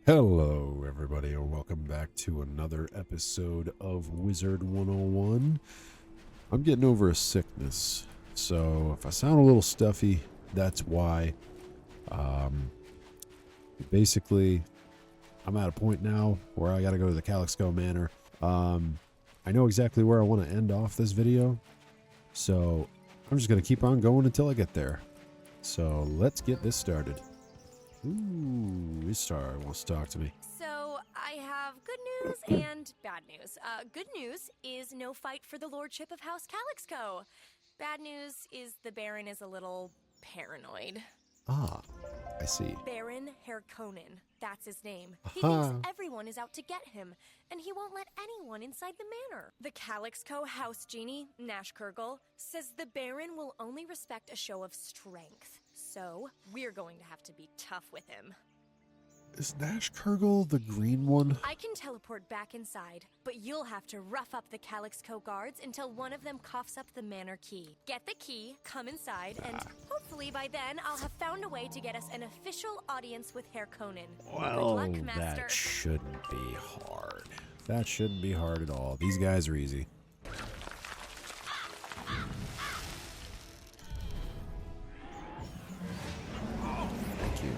Hello everybody and welcome back to another episode of Wizard101. I'm getting over a sickness, so if I sound a little stuffy, that's why. Basically, I'm at a point now where I gotta go to the Calixco Manor. I know exactly where I want to end off this video, so I'm just gonna keep on going until I get there. So let's get this started. Ooh, Istar wants to talk to me. So, I have good news and bad news. Good news is no fight for the lordship of House Calixco. Bad news is the Baron is a little paranoid. Ah, I see. Baron Harkonnen, that's his name. He thinks everyone is out to get him, and he won't let anyone inside the manor. The Calixco House Genie, Nash Kurgle, says the Baron will only respect a show of strength. So, we're going to have to be tough with him. Is Nash Kurgle the green one? I can teleport back inside, but you'll have to rough up the Calixco guards until one of them coughs up the manor key. Get the key, come inside, and hopefully by then I'll have found a way to get us an official audience with Harkonnen. Well, Good luck, Master. that shouldn't be hard. That shouldn't be hard at all. These guys are easy. Thank you.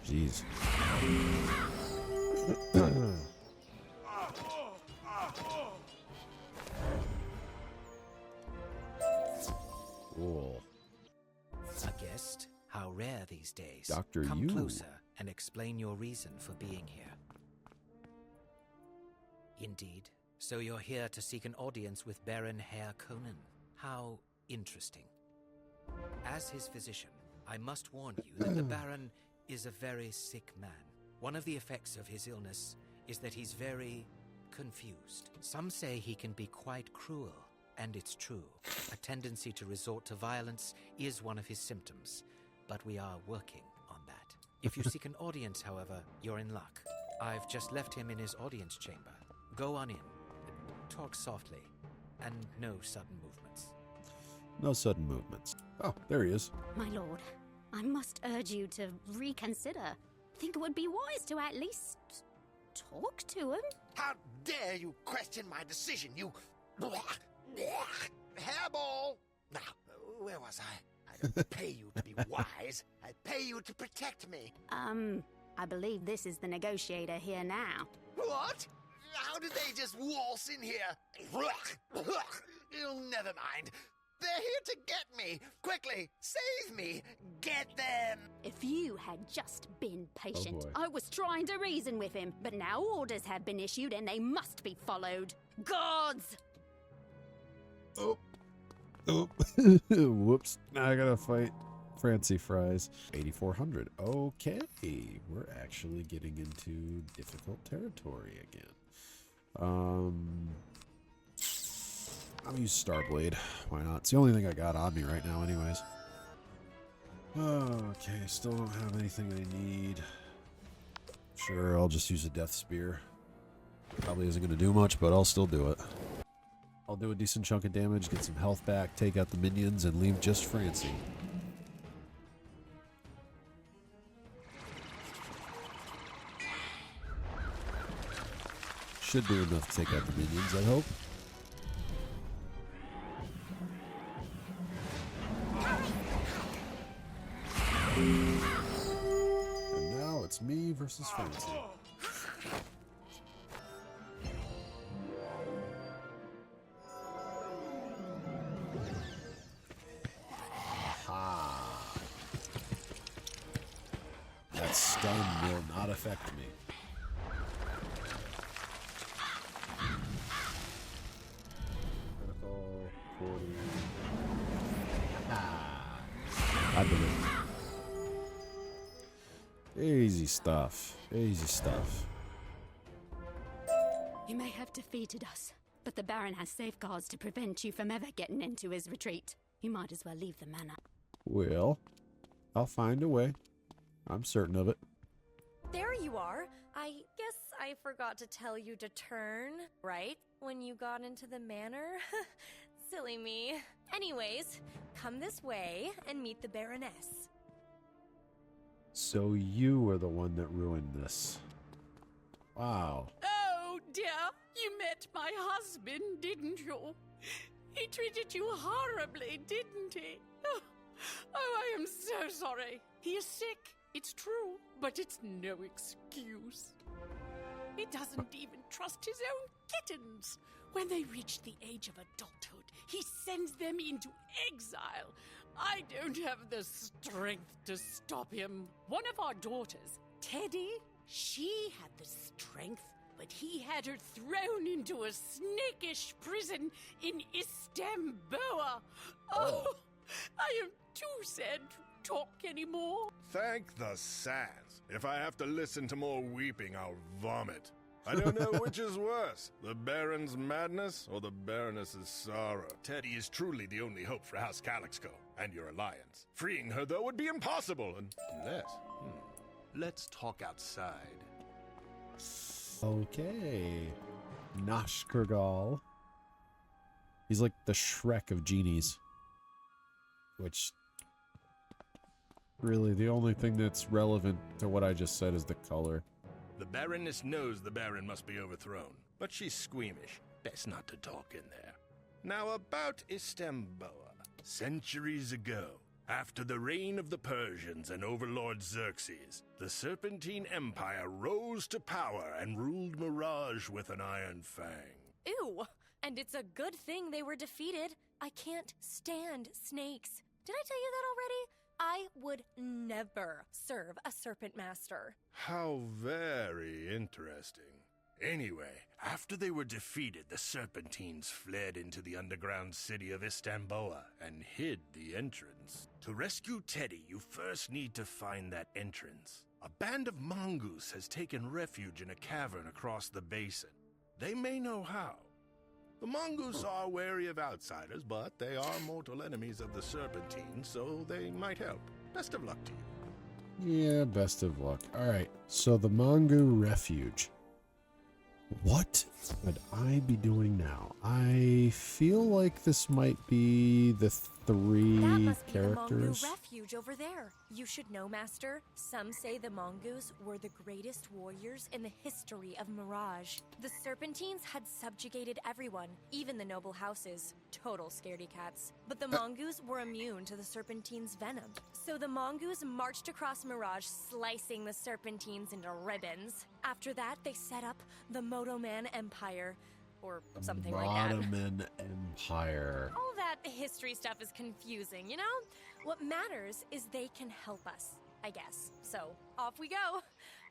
Jeez. Cool. A guest? How rare these days. Dr. Come Yu. closer and explain your reason for being here. Indeed. So you're here to seek an audience with Baron Harkonnen. How interesting. As his physician, I must warn you that the Baron is a very sick man. One of the effects of his illness is that he's very confused. Some say he can be quite cruel, and it's true. A tendency to resort to violence is one of his symptoms, but we are working on that. If you seek an audience, however, you're in luck. I've just left him in his audience chamber. Go on in. Talk softly, and no sudden movements. No sudden movements. Oh, there he is. My lord, I must urge you to reconsider. Think it would be wise to at least talk to him. How dare you question my decision, you hairball! Now, where was I? I don't pay you to be wise. I pay you to protect me. I believe this is the negotiator here now. What? How did they just waltz in here? You'll never mind. They're here to get me. Quickly, save me. Get them. If you had just been patient. boy. I was trying to reason with him, but now orders have been issued and they must be followed. Guards! Oh. Whoops. Now I gotta fight Francie Fries. 8400. Okay. We're actually getting into difficult territory again. I'll use Starblade. Why not? It's the only thing I got on me right now anyways. Okay, still don't have anything I need. Sure, I'll just use a Death Spear. Probably isn't going to do much, but I'll still do it. I'll do a decent chunk of damage, get some health back, take out the minions, and leave just Francie. Should do enough to take out the minions, I hope. And now it's me versus Francie. Ha! That stun will not affect me. Critical 40. I believe. Easy stuff. Easy stuff. You may have defeated us, but the Baron has safeguards to prevent you from ever getting into his retreat. You might as well leave the manor. Well, I'll find a way. I'm certain of it. There you are. I guess I forgot to tell you to turn, right? When you got into the manor? Silly me. Anyways, come this way and meet the Baroness. So you were the one that ruined this. Wow. Oh, dear. You met my husband, didn't you? He treated you horribly, didn't he? Oh, I am so sorry. He is sick, it's true, but it's no excuse. He doesn't even trust his own kittens. When they reach the age of adulthood, he sends them into exile. I don't have the strength to stop him. One of our daughters, Teddy, she had the strength, but he had her thrown into a snakish prison in Istanboa. Oh, I am too sad to talk anymore. Thank the sands. If I have to listen to more weeping, I'll vomit. I don't know which is worse, the Baron's madness or the Baroness's sorrow. Teddy is truly the only hope for House Calyxco and your alliance. Freeing her, though, would be impossible unless... Let's talk outside. Okay. Nashkurgal. He's like the Shrek of genies. Which... really, the only thing that's relevant to what I just said is the color. The Baroness knows the Baron must be overthrown, but she's squeamish. Best not to talk in there. Now about Istanboa. Centuries ago, after the reign of the Persians and Overlord Xerxes, the Serpentine Empire rose to power and ruled Mirage with an iron fang. Ew! And it's a good thing they were defeated. I can't stand snakes. Did I tell you that already? I would never serve a serpent master. How very interesting. Anyway, after they were defeated, the Serpentines fled into the underground city of Istanboa and hid the entrance. To rescue Teddy, you first need to find that entrance. A band of mongoose has taken refuge in a cavern across the basin. They may know how. The mongoose are wary of outsiders, but they are mortal enemies of the Serpentines, so they might help. Best of luck to you. Yeah, best of luck. Alright, so the Mongu Refuge. What would I be doing now? I feel like this might be the three That must characters. be the Mongu refuge over there. You should know, Master. Some say the Mongoose were the greatest warriors in the history of Mirage. The Serpentines had subjugated everyone, even the noble houses. Total scaredy cats. But the Mongoose were immune to the Serpentines' venom. So the Mongoose marched across Mirage, slicing the Serpentines into ribbons. After that, they set up the Motoman Empire, or something like that. Ottoman Empire. All that history stuff is confusing, you know? What matters is they can help us, I guess. So, off we go.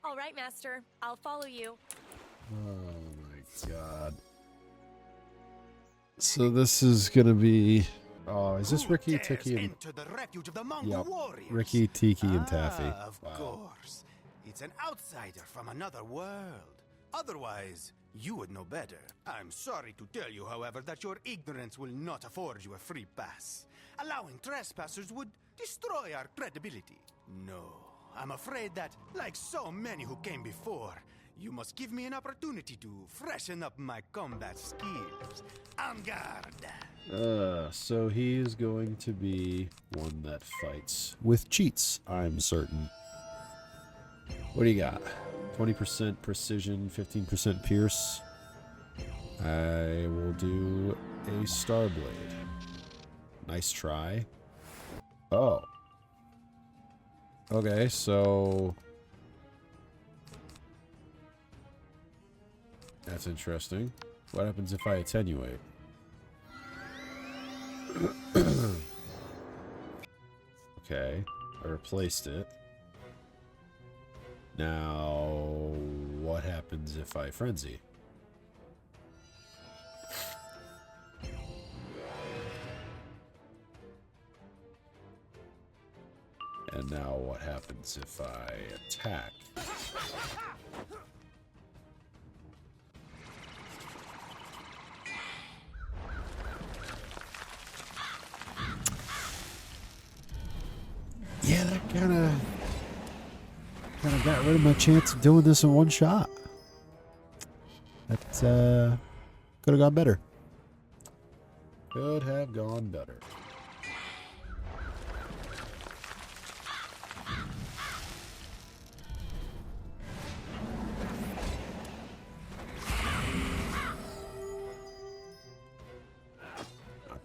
All right, Master. I'll follow you. Oh my god. So this is gonna be... Oh, is this Ricky, Tiki, and... Enter the refuge of the Mongol Yep. warriors. Ricky, Tiki, and Taffy. Of Wow. course. It's an outsider from another world. Otherwise, you would know better. I'm sorry to tell you, however, that your ignorance will not afford you a free pass. Allowing trespassers would destroy our credibility. No, I'm afraid that, like so many who came before, you must give me an opportunity to freshen up my combat skills. En garde! So he is going to be one that fights with cheats, I'm certain. What do you got? 20% precision, 15% pierce. I will do a Starblade. Nice try. Oh. Okay, so... That's interesting. What happens if I attenuate? Okay, I replaced it. Now, what happens if I frenzy? And now what happens if I attack? Yeah, that kind of got rid of my chance of doing this in one shot. That could have gone better. Could have gone better.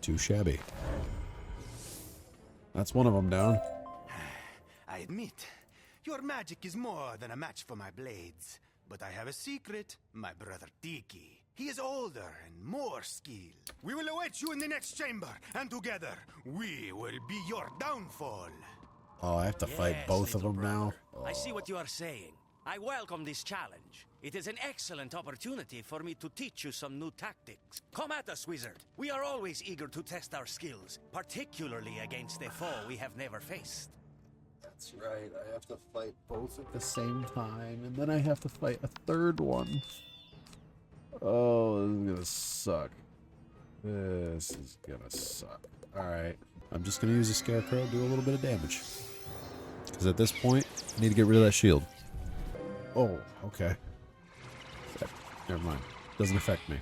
Too shabby. That's one of them down. I admit, your magic is more than a match for my blades. But I have a secret, my brother Tiki. He is older and more skilled. We will await you in the next chamber, and together, we will be your downfall. Oh, I have to fight both of them now? I see what you are saying. I welcome this challenge. It is an excellent opportunity for me to teach you some new tactics. Come at us, wizard. We are always eager to test our skills, particularly against a foe we have never faced. That's right. I have to fight both at the same time, and then I have to fight a third one. Oh, this is gonna suck. This is gonna suck. Alright. I'm just gonna use a scarecrow, do a little bit of damage. Because at this point, I need to get rid of that shield. Oh, okay. Never mind. Doesn't affect me.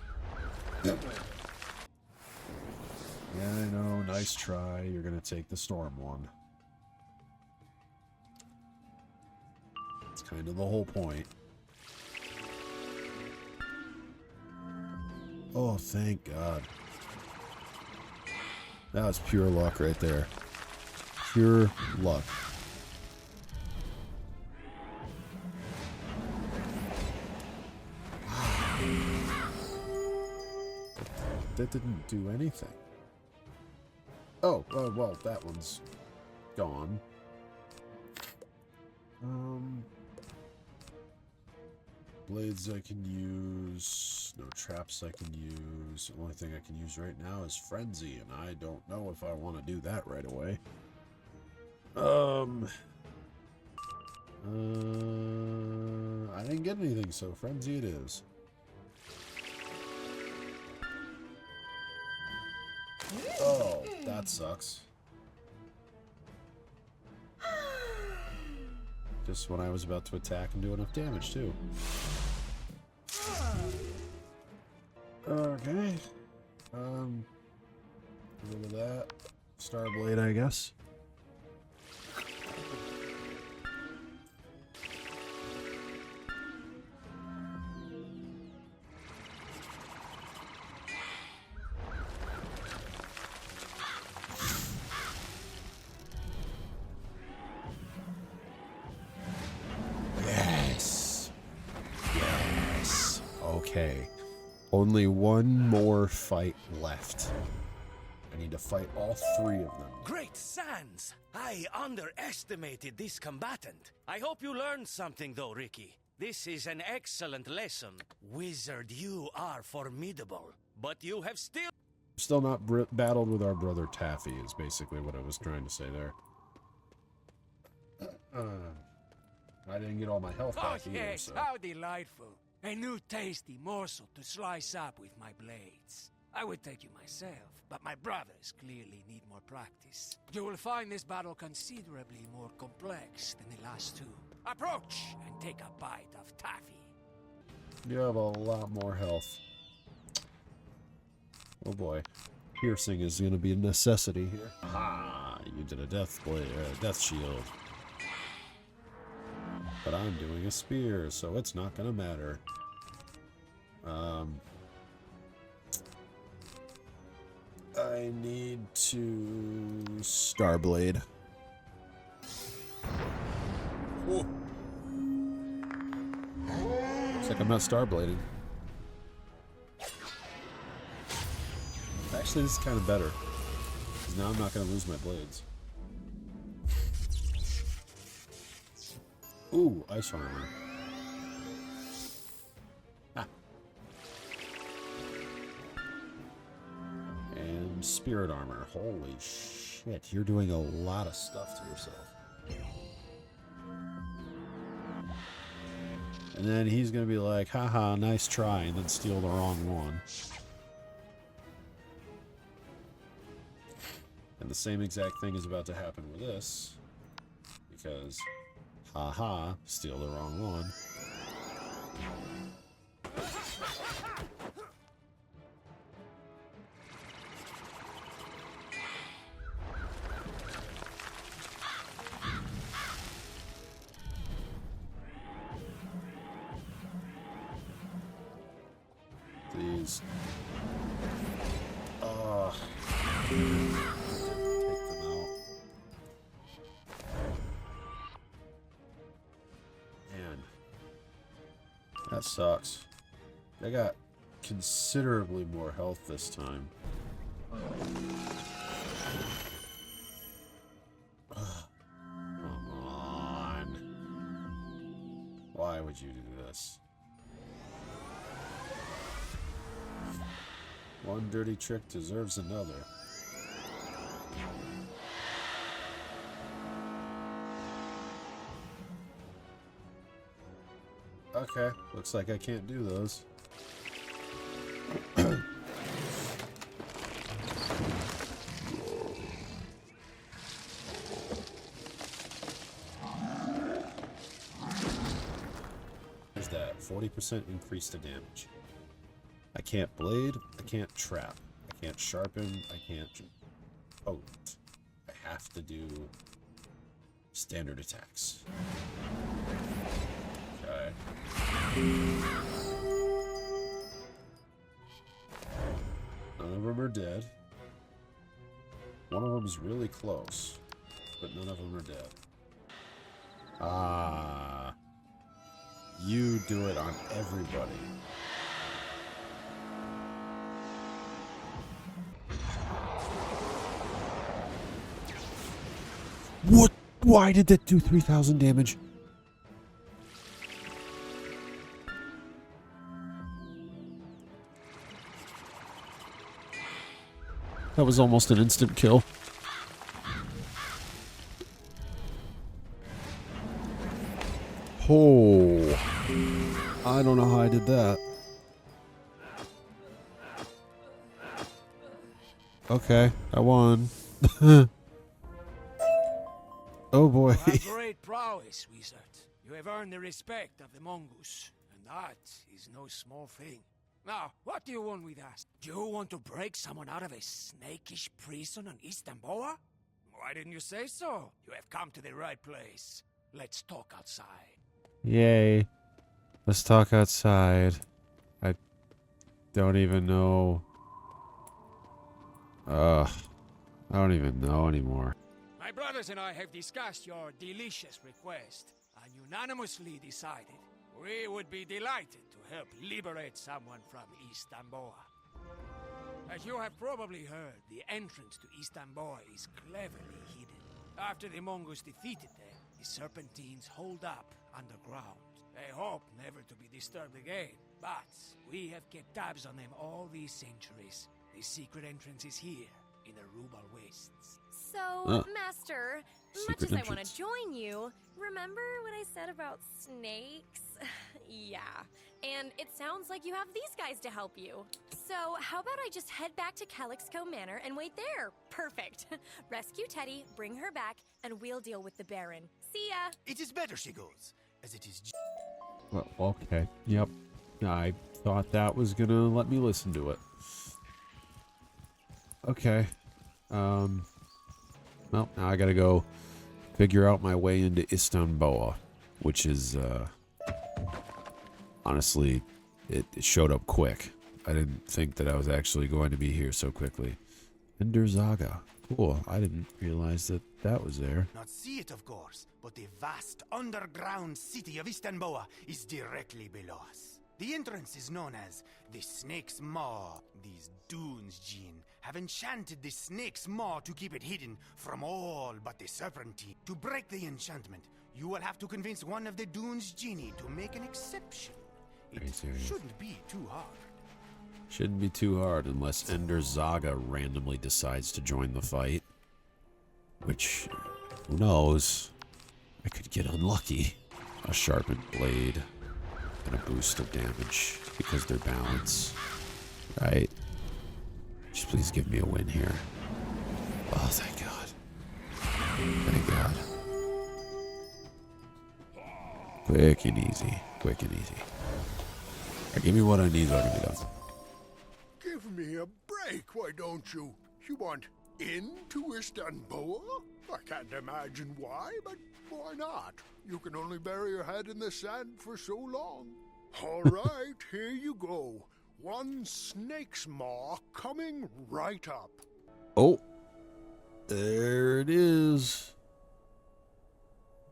Yeah, I know. Nice try. You're gonna take the storm one. It's kind of the whole point. Oh, thank God. That was pure luck right there. Pure luck. That didn't do anything. Oh, well, that one's gone. Blades I can use. No traps I can use. The only thing I can use right now is Frenzy, and I don't know if I want to do that right away. I didn't get anything, so Frenzy it is. Oh, that sucks. Just when I was about to attack and do enough damage, too. Okay. A little of that. Starblade, I guess. Okay. Only one more fight left. I need to fight all three of them. Great Sans! I underestimated this combatant. I hope you learned something though, Ricky. This is an excellent lesson. Wizard, you are formidable. But you have Still not battled with our brother Taffy is basically what I was trying to say there. I didn't get all my health back either, yes, so. how delightful. A new tasty morsel to slice up with my blades. I would take you myself, but my brothers clearly need more practice. You will find this battle considerably more complex than the last two. Approach and take a bite of taffy. You have a lot more health. Oh boy. Piercing is going to be a necessity here. Ah, you did a death blade, death shield. But I'm doing a spear, so it's not going to matter. I need to Starblade. Whoa. Looks like I'm not Starblading. Actually, this is kind of better. Because now I'm not going to lose my blades. Ooh, ice armor. Ah. And spirit armor. Holy shit, you're doing a lot of stuff to yourself. And then he's going to be like, haha, nice try, and then steal the wrong one. And the same exact thing is about to happen with this. Because, haha, steal the wrong one. These. them out. Man, that sucks. I got considerably more health this time. Come on. Why would you do this? One dirty trick deserves another. Okay, looks like I can't do those. There's that 40% increase to damage. I can't blade, I can't trap, I can't sharpen, I can't potent. I have to do standard attacks. Okay. None of them are dead. One of them is really close, but none of them are dead. Ah. You do it on everybody. What? Why did that do 3,000 damage? That was almost an instant kill. Oh. I don't know how I did that. Okay, I won. Oh boy. You have great prowess, Wizard. You have earned the respect of the mongoose, and that is no small thing. Now, what do you want with us? Do you want to break someone out of a snakish prison on Istanboa? Why didn't you say so? You have come to the right place. Let's talk outside. Yay. Let's talk outside. I don't even know. I don't even know anymore. My brothers and I have discussed your delicious request, and unanimously decided we would be delighted to help liberate someone from Istanboa. As you have probably heard, the entrance to Istanboa is cleverly hidden. After the Mongols defeated them, the Serpentines holed up underground. They hope never to be disturbed again, but we have kept tabs on them all these centuries. The secret entrance is here, in the Rubal Wastes. So, Master, much Secret as I want entrance. to join you, remember what I said about snakes? Yeah, and it sounds like you have these guys to help you. So, how about I just head back to Calixco Manor and wait there? Perfect. Rescue Teddy, bring her back, and we'll deal with the Baron. See ya! It is better she goes, as it is. Well, okay. Yep. I thought that was gonna let me listen to it. Okay. Well, now I gotta go figure out my way into Istanboa, which is, honestly, it showed up quick. I didn't think that I was actually going to be here so quickly. Enderzaga. Cool. I didn't realize that that was there. Not see it, of course, but the vast underground city of Istanboa is directly below us. The entrance is known as the Snake's Maw. These dunes, Jean, have enchanted the Snake's Maw to keep it hidden from all but the Serpentine. To break the enchantment, you will have to convince one of the dunes' genie to make an exception. It shouldn't be too hard. Shouldn't be too hard unless Enderzaga randomly decides to join the fight. Which, who knows? I could get unlucky. A sharpened blade and a boost of damage because they're balanced. Right? Just please give me a win here. Oh, thank God. Thank God. Quick and easy. Quick and easy. Right, give me what I need so I can be done. Give me a break, why don't you? You want into Istanboa? I can't imagine why, but why not? You can only bury your head in the sand for so long. All right, here you go. One snake's maw coming right up. Oh, there it is.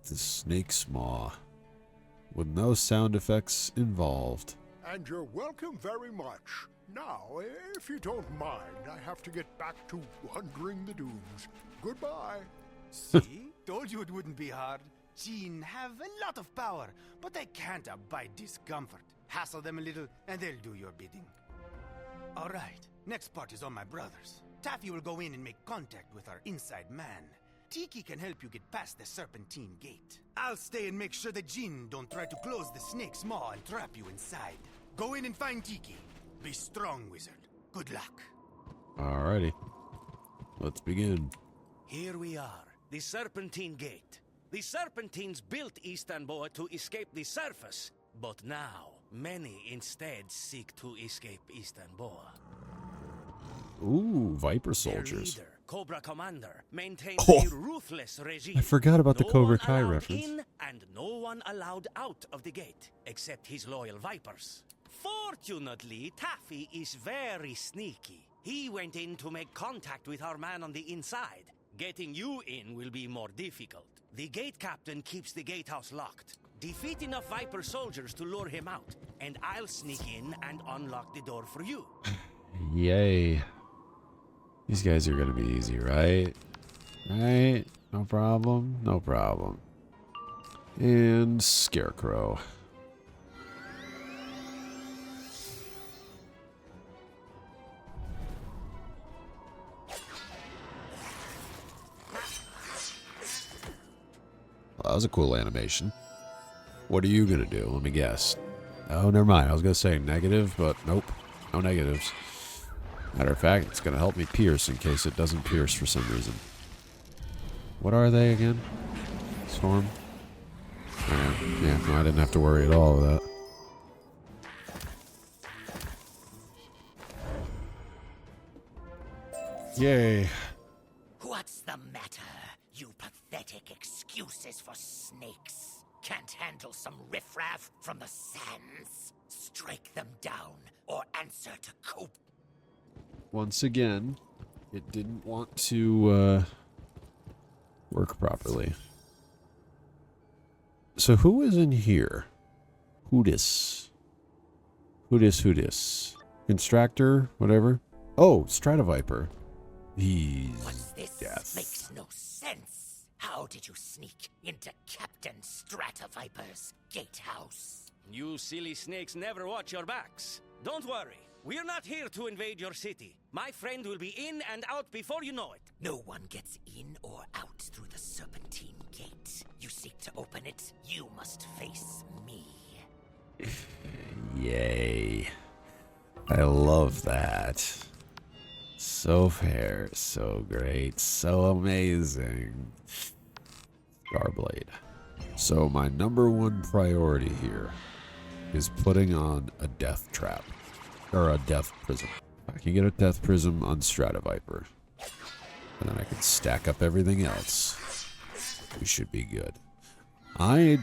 The snake's maw, with no sound effects involved. And you're welcome very much. Now, if you don't mind, I have to get back to wandering the dunes. Goodbye. See? Told you it wouldn't be hard. Jinn have a lot of power, but they can't abide discomfort. Hassle them a little, and they'll do your bidding. All right, next part is on my brothers. Taffy will go in and make contact with our inside man. Tiki can help you get past the Serpentine Gate. I'll stay and make sure the Jinn don't try to close the snake's maw and trap you inside. Go in and find Tiki. Be strong, wizard. Good luck. Alrighty. Let's begin. Here we are, the Serpentine Gate. The Serpentines built Istanboa to escape the surface, but now many instead seek to escape Istanboa. Ooh, Viper soldiers. Their leader, Cobra Commander, maintains Oh, a ruthless regime. I forgot about the No Cobra one Kai allowed reference. in and no one allowed out of the gate, except his loyal Vipers. Fortunately, Taffy is very sneaky. He went in to make contact with our man on the inside. Getting you in will be more difficult. The gate captain keeps the gatehouse locked. Defeat enough Viper soldiers to lure him out, and I'll sneak in and unlock the door for you. Yay. These guys are gonna be easy, right? Right? No problem. No problem. And Scarecrow. Well, that was a cool animation. What are you gonna do? Let me guess. Oh, never mind. I was gonna say negative, but nope. No negatives. Matter of fact, it's gonna help me pierce in case it doesn't pierce for some reason. What are they again? Storm? Yeah, no, I didn't have to worry at all with that. Yay. What's the matter? You pathetic excuses for snakes. Can't handle some riffraff from the sands? Strike them down or answer to Coop. Once again, it didn't want to work properly. So who is in here? Who dis? Who dis? Constructor? Whatever? Oh, Stratoviper. He's What's this? death. Makes no sense. How did you sneak into Captain Stratoviper's gatehouse? You silly snakes never watch your backs. Don't worry. We're not here to invade your city. My friend will be in and out before you know it. No one gets in or out through the Serpentine Gate. You seek to open it, you must face me. Yay. I love that. So fair, so great, so amazing. Starblade. So my number one priority here is putting on a death trap. Or a death prism. I can get a death prism on Stratoviper. And then I can stack up everything else. We should be good. Why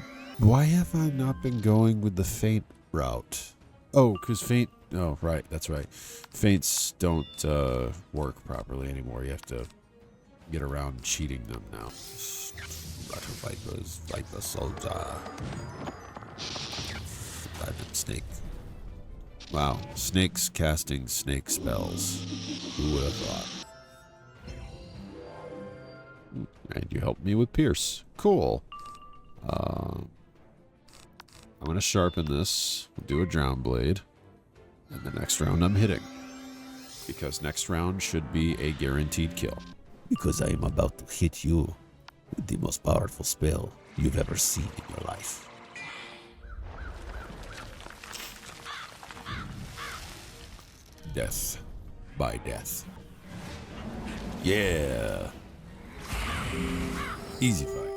have I not been going with the feint route? Oh, because feint... Oh, right, that's right. Feints don't work properly anymore. You have to get around cheating them now. Stratoviper's Viper Soldier. Diamond Snake. Wow, snakes casting snake spells. Who would have thought? And you helped me with Pierce. Cool. I'm going to sharpen this. We'll do a Drown Blade. And the next round I'm hitting. Because next round should be a guaranteed kill. Because I am about to hit you with the most powerful spell you've ever seen in your life. Death by death. Yeah. Easy fight.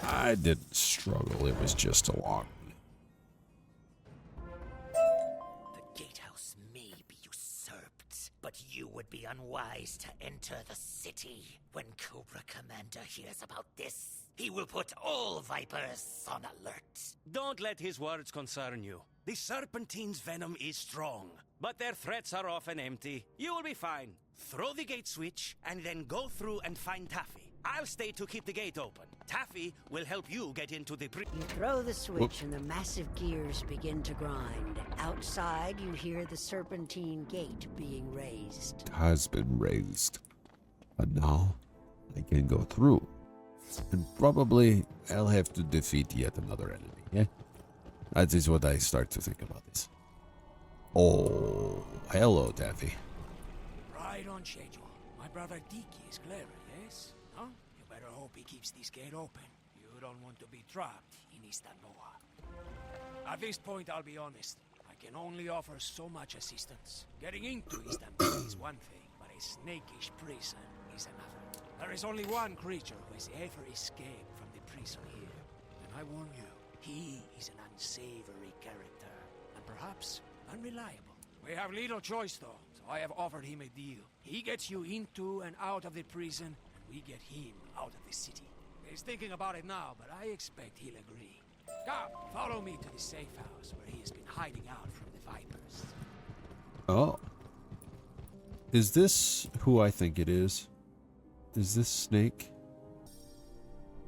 I didn't struggle, it was just a long. The gatehouse may be usurped, but you would be unwise to enter the city. When Cobra Commander hears about this, He will put all vipers on alert. Don't let his words concern you. The Serpentine's venom is strong, but their threats are often empty. You will be fine. Throw the gate switch, and then go through and find Taffy. I'll stay to keep the gate open. Taffy will help you get into the You throw the switch and the massive gears begin to grind. Outside, you hear the Serpentine gate being raised. Has been raised. But now I can go through. And probably I'll have to defeat yet another enemy, yeah? That is what I start to think about this. Oh, hello, Taffy. Right on schedule. My brother Diki is clever, yes? Huh? You better hope he keeps this gate open. You don't want to be trapped in Istanboa. At this point, I'll be honest. I can only offer so much assistance. Getting into Istanboa is one thing, but a snakish prison is another. There is only one creature who has ever escaped from the prison here. And I warn you, he is an unsavory character, and perhaps unreliable. We have little choice, though, so I have offered him a deal. He gets you into and out of the prison, and we get him out of the city. He's thinking about it now, but I expect he'll agree. Come, follow me to the safe house where he has been hiding out from the Vipers. Oh. Is this who I think it is? Is this Snake?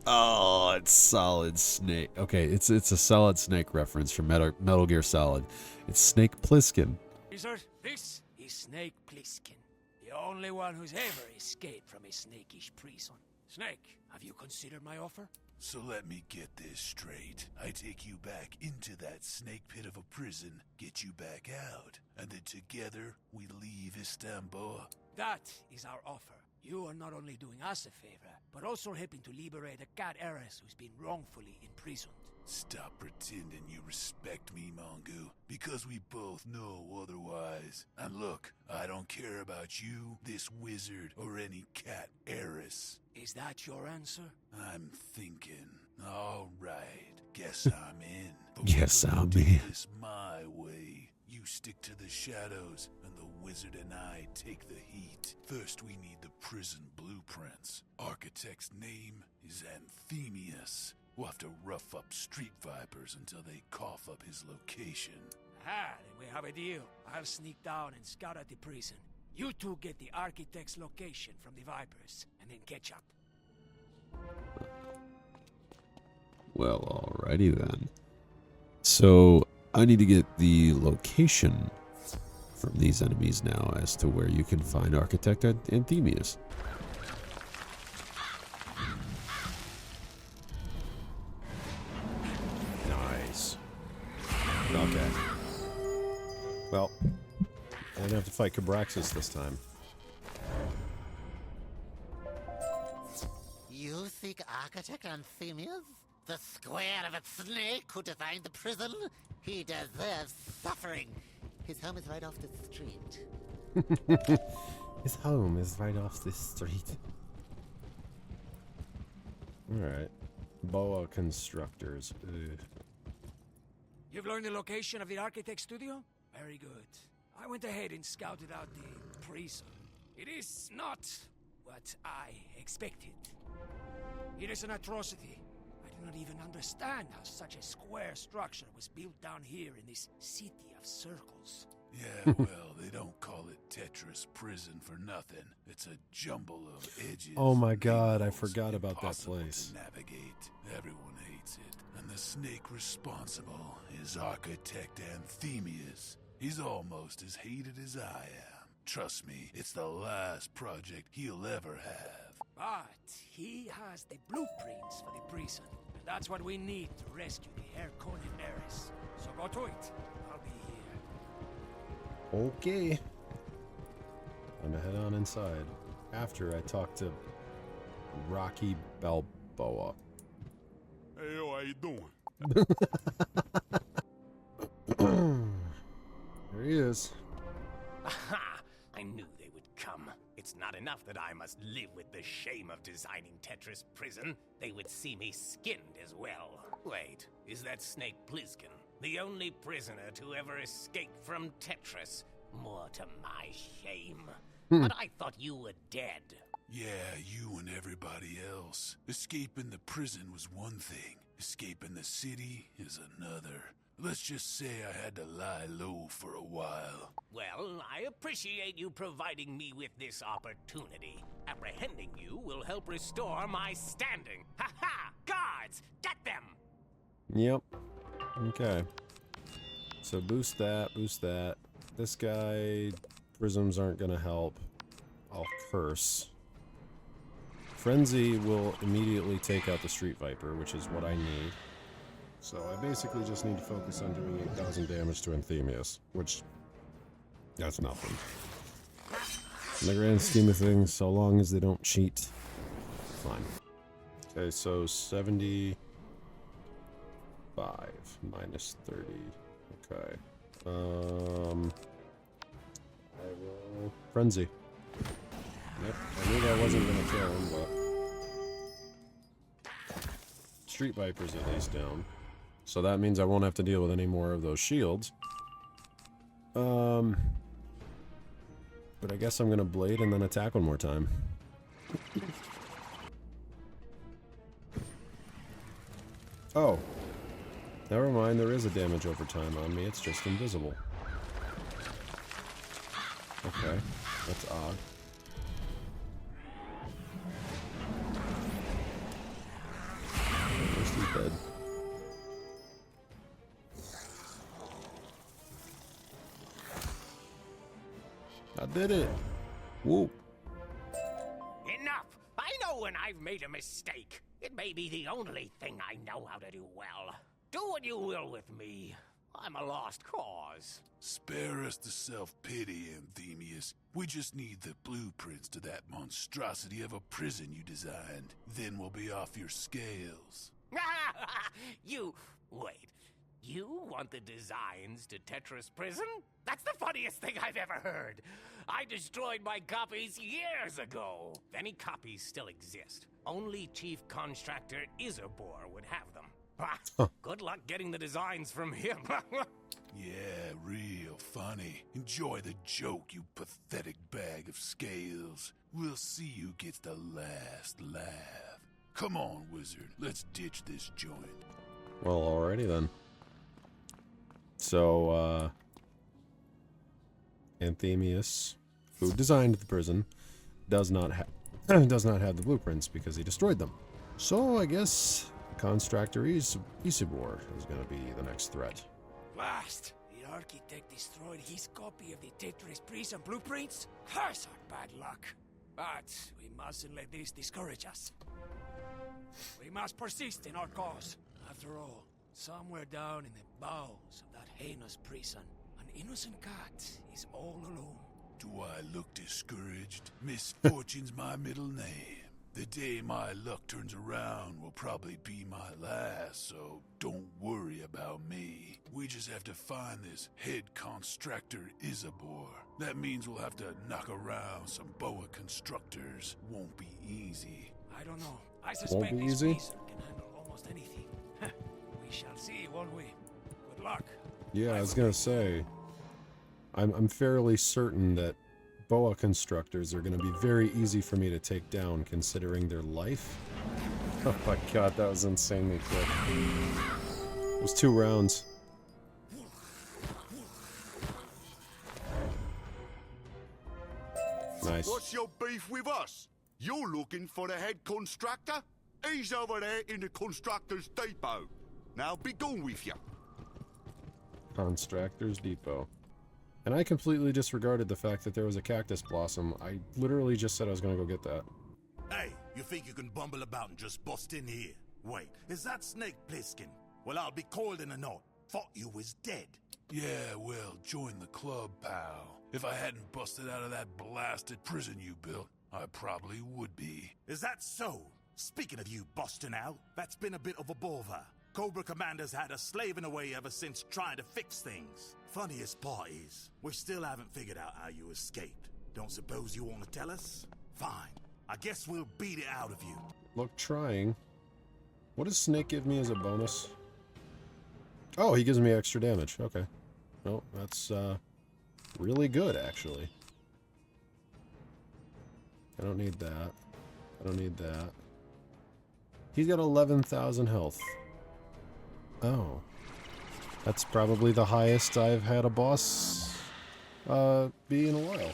Oh, it's Solid Snake. Okay, it's a Solid Snake reference from Metal Gear Solid. It's Snake Plissken. Wizard, this is Snake Plissken, the only one who's ever escaped from a snakish prison. Snake, have you considered my offer? So let me get this straight. I take you back into that snake pit of a prison, get you back out, and then together we leave Istanboa. That is our offer. You are not only doing us a favor, but also helping to liberate a cat heiress who's been wrongfully imprisoned. Stop pretending you respect me, Mongu, because we both know otherwise. And look, I don't care about you, this wizard, or any cat heiress. Is that your answer? I'm thinking. All right, guess I'm in. But Yes, we're gonna I'm do in. this my way. You stick to the shadows, and the wizard and I take the heat. First, we need the prison blueprints. Architect's name is Anthemius. We'll have to rough up street vipers until they cough up his location. Ah, then we have a deal. I'll sneak down and scout out the prison. You two get the architect's location from the Vipers, and then catch up. Well, alrighty then. So, I need to get the location from these enemies now as to where you can find Architect Anthemius. Nice. Okay. Well, I don't have to fight Cabraxis this time. You think Architect Anthemius, the square of a snake who designed the prison? He deserves suffering. His home is right off the street. His home is right off this street. Alright. Boa constructors. Ugh. You've learned the location of the architect's studio? Very good. I went ahead and scouted out the prison. It is not what I expected. It is an atrocity. I do not even understand how such a square structure was built down here in this city of circles. Yeah, well, they don't call it Tetris Prison for nothing. It's a jumble of edges. Oh my god, I forgot about that place. To navigate. Everyone hates it. And the snake responsible is Architect Anthemius. He's almost as hated as I am. Trust me, it's the last project he'll ever have. But he has the blueprints for the prison. And that's what we need to rescue the Herr Conan heiress. So go to it. I'll be here. Okay. I'm gonna head on inside after I talk to Rocky Balboa. Hey, yo, how you doing? There he is. Aha! I knew they would come. It's not enough that I must live with the shame of designing Tetris Prison. They would see me skinned as well. Wait, is that Snake Plissken the only prisoner to ever escape from Tetris? More to my shame. But I thought you were dead. Yeah, you and everybody else. Escaping the prison was one thing. Escaping the city is another. Let's just say I had to lie low for a while. Well, I appreciate you providing me with this opportunity. Apprehending you will help restore my standing. Ha-ha! Guards, get them! Yep. Okay. So boost that, boost that. This guy, prisms aren't gonna help. I'll curse. Frenzy will immediately take out the Street Viper, which is what I need. So I basically just need to focus on doing 8,000 damage to Anthemius, which, that's nothing. In the grand scheme of things, so long as they don't cheat, fine. Okay, so 75 minus 30. Okay. I will Frenzy. Yep, I knew that wasn't gonna kill him, but Street Viper's at least down. So that means I won't have to deal with any more of those shields. But I guess I'm gonna blade and then attack one more time. Oh. Never mind, there is a damage over time on me, it's just invisible. Okay, that's odd. First he's dead. I did it! Whoop. Enough! I know when I've made a mistake. It may be the only thing I know how to do well. Do what you will with me. I'm a lost cause. Spare us the self-pity, Anthemius. We just need the blueprints to that monstrosity of a prison you designed. Then we'll be off your scales. Wait. You want the designs to Tetris Prison? That's the funniest thing I've ever heard. I destroyed my copies years ago. Any copies still exist. Only Chief Constructor Istanboa would have them. Good luck getting the designs from him. Yeah, real funny. Enjoy the joke, you pathetic bag of scales. We'll see who gets the last laugh. Come on, wizard. Let's ditch this joint. Well, alrighty then. So, Anthemius, who designed the prison, does not have the blueprints because he destroyed them. So I guess Constructor Istanboa is going to be the next threat. Blast! The architect destroyed his copy of the Tetris Prison blueprints? Curse our bad luck. But we mustn't let this discourage us. We must persist in our cause. After all, somewhere down in the bowels of that heinous prison, an innocent cat is all alone. Do I look discouraged? Misfortune's my middle name. The day my luck turns around will probably be my last, so don't worry about me. We just have to find this head constructor Istanboa. That means we'll have to knock around some boa constructors. Won't be easy. I don't know. I suspect this wizard can handle almost anything. We shall see, won't we? Good luck. Yeah, I was gonna say, I'm fairly certain that boa constructors are gonna be very easy for me to take down, considering their life. Oh my god, that was insanely quick. It was 2 rounds. Nice. What's your beef with us? You're looking for the head constructor? He's over there in the constructor's depot. Now be gone with you. Constructor's Depot. And I completely disregarded the fact that there was a cactus blossom. I literally just said I was gonna go get that. Hey, you think you can bumble about and just bust in here? Wait, is that Snake Plissken? Well, I'll be cold in a knot. Thought you was dead. Yeah, well, join the club, pal. If I hadn't busted out of that blasted prison you built, I probably would be. Is that so? Speaking of you busting out, that's been a bit of a bother. Cobra Commander's had us slaving away ever since trying to fix things. Funniest part is, we still haven't figured out how you escaped. Don't suppose you want to tell us? Fine. I guess we'll beat it out of you. Look, trying. What does Snake give me as a bonus? Oh, he gives me extra damage. Okay. Oh, that's really good, actually. I don't need that. I don't need that. He's got 11,000 health. Oh. That's probably the highest I've had a boss be in a while.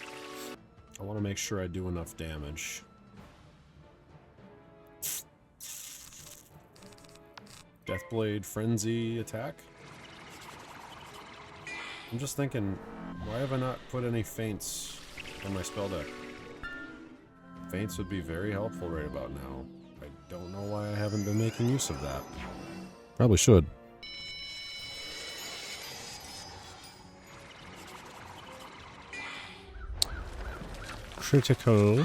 I want to make sure I do enough damage. Deathblade Frenzy attack? I'm just thinking, why have I not put any feints on my spell deck? Feints would be very helpful right about now. I don't know why I haven't been making use of that. Probably should. Critical.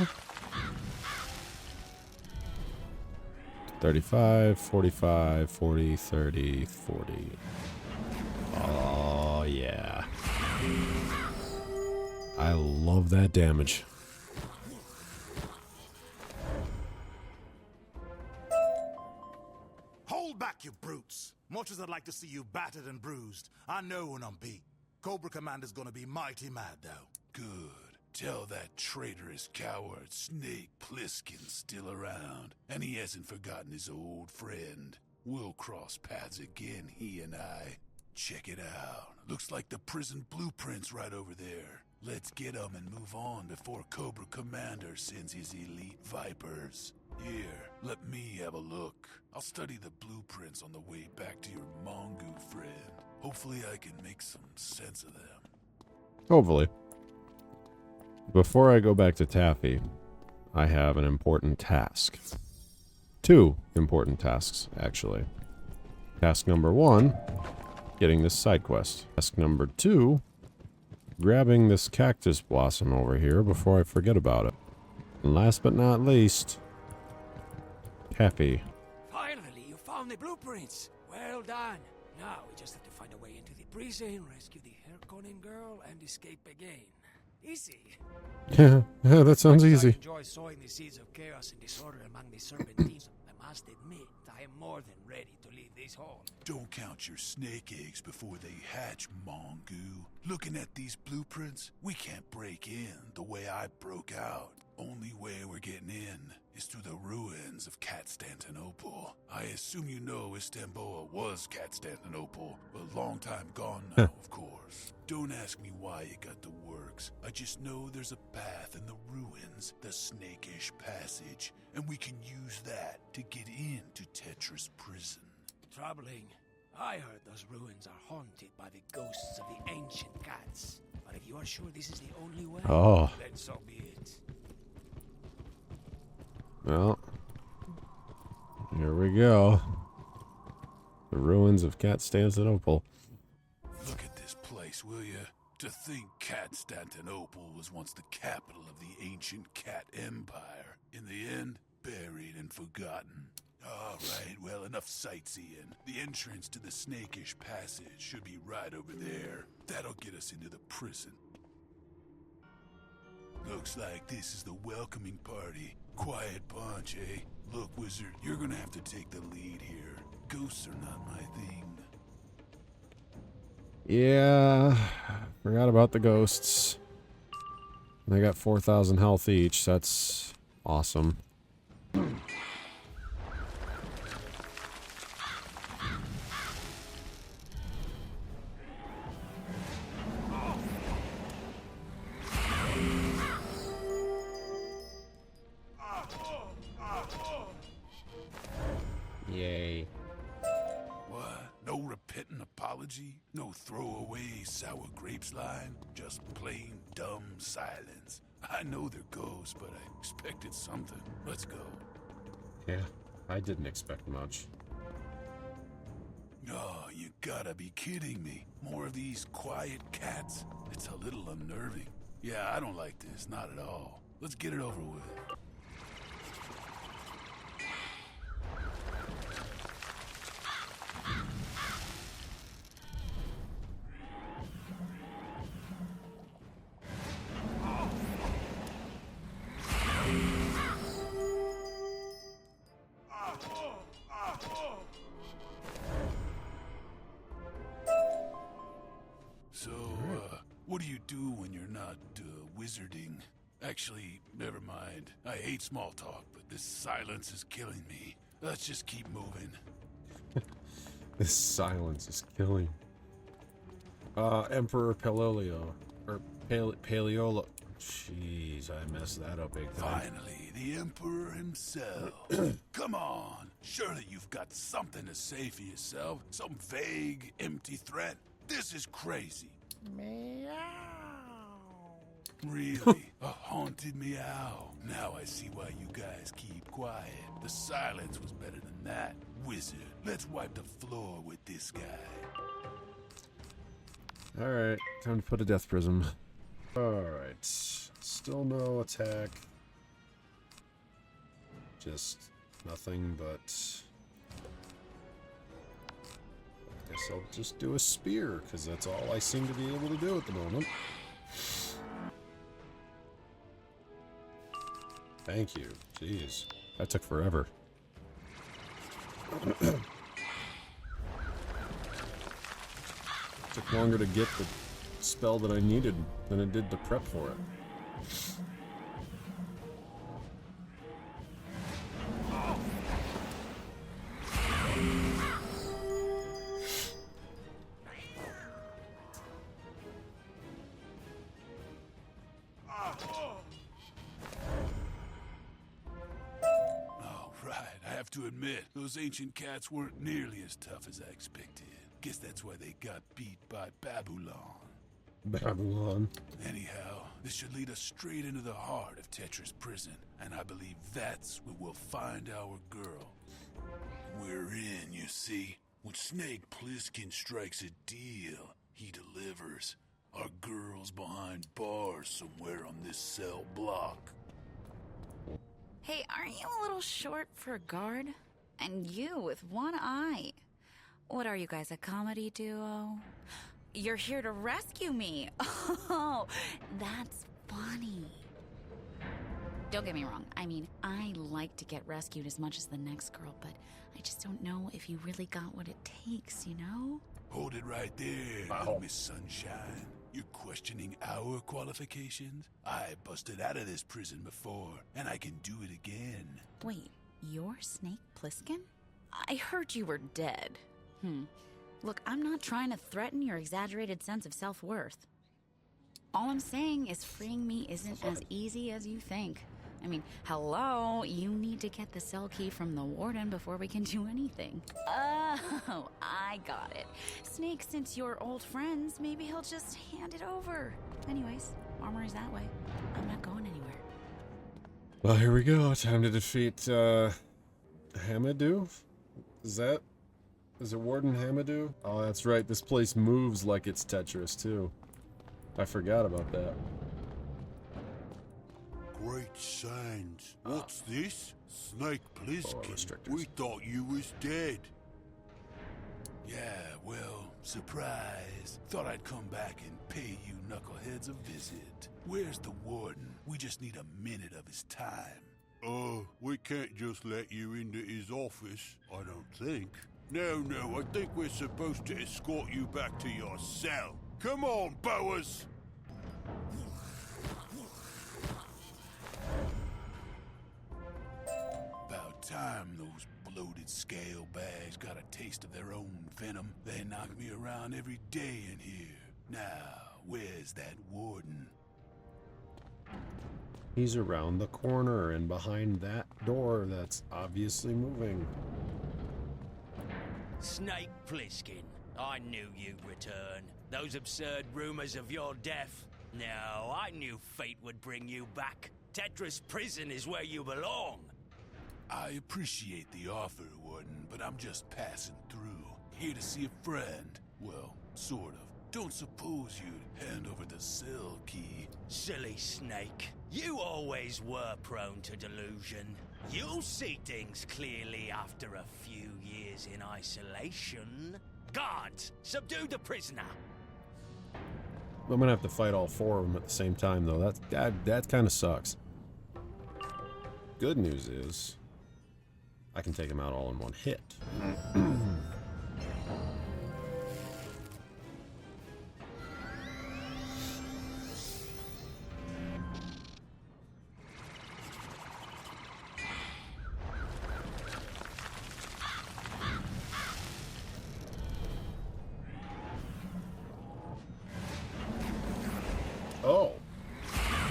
35, 45, 40, 30, 40. Oh, yeah. I love that damage. Hold back, you brutes! Much as I'd like to see you battered and bruised, I know when I'm beat. Cobra Commander's gonna be mighty mad, though. Good. Tell that traitorous coward Snake Plissken's still around, and he hasn't forgotten his old friend. We'll cross paths again, he and I. Check it out. Looks like the prison blueprint's right over there. Let's get 'em and move on before Cobra Commander sends his elite vipers. Here, let me have a look. I'll study the blueprints on the way back to your Mongu friend. Hopefully I can make some sense of them. Hopefully. Before I go back to Taffy, I have an important task. 2 important tasks, actually. Task number 1, getting this side quest. Task number 2, grabbing this cactus blossom over here before I forget about it. And last but not least, Taffy. Finally, you found the blueprints. Well done. Now we just have to find a way into the prison, rescue the Harkonnen girl, and escape again. Easy. Yeah, that sounds easy. I enjoy sowing the seeds of chaos and disorder among the serpentines. I must admit, I am more than ready to leave this hall. Don't count your snake eggs before they hatch, Mongu. Looking at these blueprints, we can't break in the way I broke out. Only way we're getting in is through the ruins of Constantinople. I assume you know Istanboa was Constantinople, a long time gone now, of course. Don't ask me why it got the works. I just know there's a path in the ruins, the snakish passage, and we can use that to get into Tetra's prison. Troubling. I heard those ruins are haunted by the ghosts of the ancient cats. But if you are sure this is the only way, then so be it. Well, here we go. The ruins of Constantinople. Look at this place, will you? To think Constantinople was once the capital of the ancient cat empire. In the end, buried and forgotten. All right, well, enough sightseeing. The entrance to the snakish passage should be right over there. That'll get us into the prison. Looks like this is the welcoming party. Quiet bunch, eh? Look, Wizard, you're gonna have to take the lead here. Ghosts are not my thing. Yeah, forgot about the ghosts. They got 4,000 health each. That's awesome. Yay. What? No repentant apology? No throwaway sour grapes line? Just plain dumb silence. I know they're ghosts, but I expected something. Let's go. Yeah, I didn't expect much. Oh, you gotta be kidding me. More of these quiet cats? It's a little unnerving. Yeah, I don't like this, not at all. Let's get it over with. So, what do you do when you're not, wizarding? Actually, never mind. I hate small talk, but this silence is killing me. Let's just keep moving. This silence is killing. Emperor Paleolio. Or Paleolo. Jeez, I messed that up big time. Finally, the Emperor himself. Come on. Surely you've got something to say for yourself. Some vague, empty threat. This is crazy. Meow. Really? A haunted meow. Now I see why you guys keep quiet. The silence was better than that. Wizard, let's wipe the floor with this guy. Alright, time to put a death prism. Alright, still no attack. Just nothing but... I guess I'll just do a spear, because that's all I seem to be able to do at the moment. Thank you. Jeez. That took forever. Took longer to get the spell that I needed than it did to prep for it. To admit, those ancient cats weren't nearly as tough as I expected. Guess that's why they got beat by Babylon. Babylon. Anyhow, this should lead us straight into the heart of Tetra's prison, and I believe that's where we'll find our girl. We're in, you see. When Snake Plissken strikes a deal, he delivers. Our girl's behind bars somewhere on this cell block. Hey, aren't you a little short for a guard? And you with one eye. What are you guys, a comedy duo? You're here to rescue me. Oh, that's funny. Don't get me wrong. I mean, I like to get rescued as much as the next girl, but I just don't know if you really got what it takes, you know? Hold it right there, little Miss Sunshine. You're questioning our qualifications? I busted out of this prison before, and I can do it again. Wait, you're Snake Plissken? I heard you were dead. Look, I'm not trying to threaten your exaggerated sense of self-worth. All I'm saying is freeing me isn't as easy as you think. I mean, hello, you need to get the cell key from the warden before we can do anything. Oh, I got it. Snake, since you're old friends, maybe he'll just hand it over. Anyways, armory's that way. I'm not going anywhere. Well, here we go. Time to defeat, Hamadou? Is it Warden Hamadou? Oh, that's right. This place moves like it's Tetris, too. I forgot about that. Great signs. What's this? Snake Plissken. We thought you was dead. Yeah, well, surprise. Thought I'd come back and pay you knuckleheads a visit. Where's the warden? We just need a minute of his time. We can't just let you into his office, I don't think. No, I think we're supposed to escort you back to your cell. Come on, Boas! About time those bloated scale bags got a taste of their own venom. They knock me around every day in here. Now, where's that warden? He's around the corner and behind that door that's obviously moving. Snake Plissken, I knew you'd return. Those absurd rumors of your death. No, I knew fate would bring you back. Tetra's prison is where you belong. I appreciate the offer, Warden, but I'm just passing through. Here to see a friend. Well, sort of. Don't suppose you'd hand over the cell key. Silly Snake. You always were prone to delusion. You'll see things clearly after a few years in isolation. Guards, subdue the prisoner. I'm gonna have to fight all four of them at the same time, though. That kind of sucks. Good news is, I can take them out all in one hit. Oh.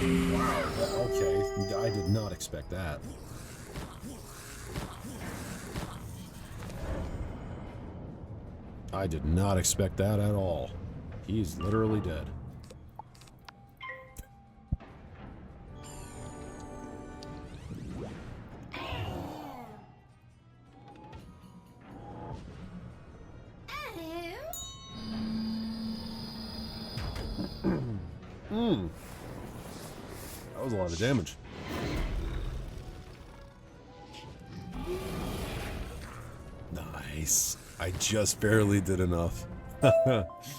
Wow. Okay. I did not expect that. I did not expect that at all. He's literally dead. That was a lot of damage. Nice. I just barely did enough. You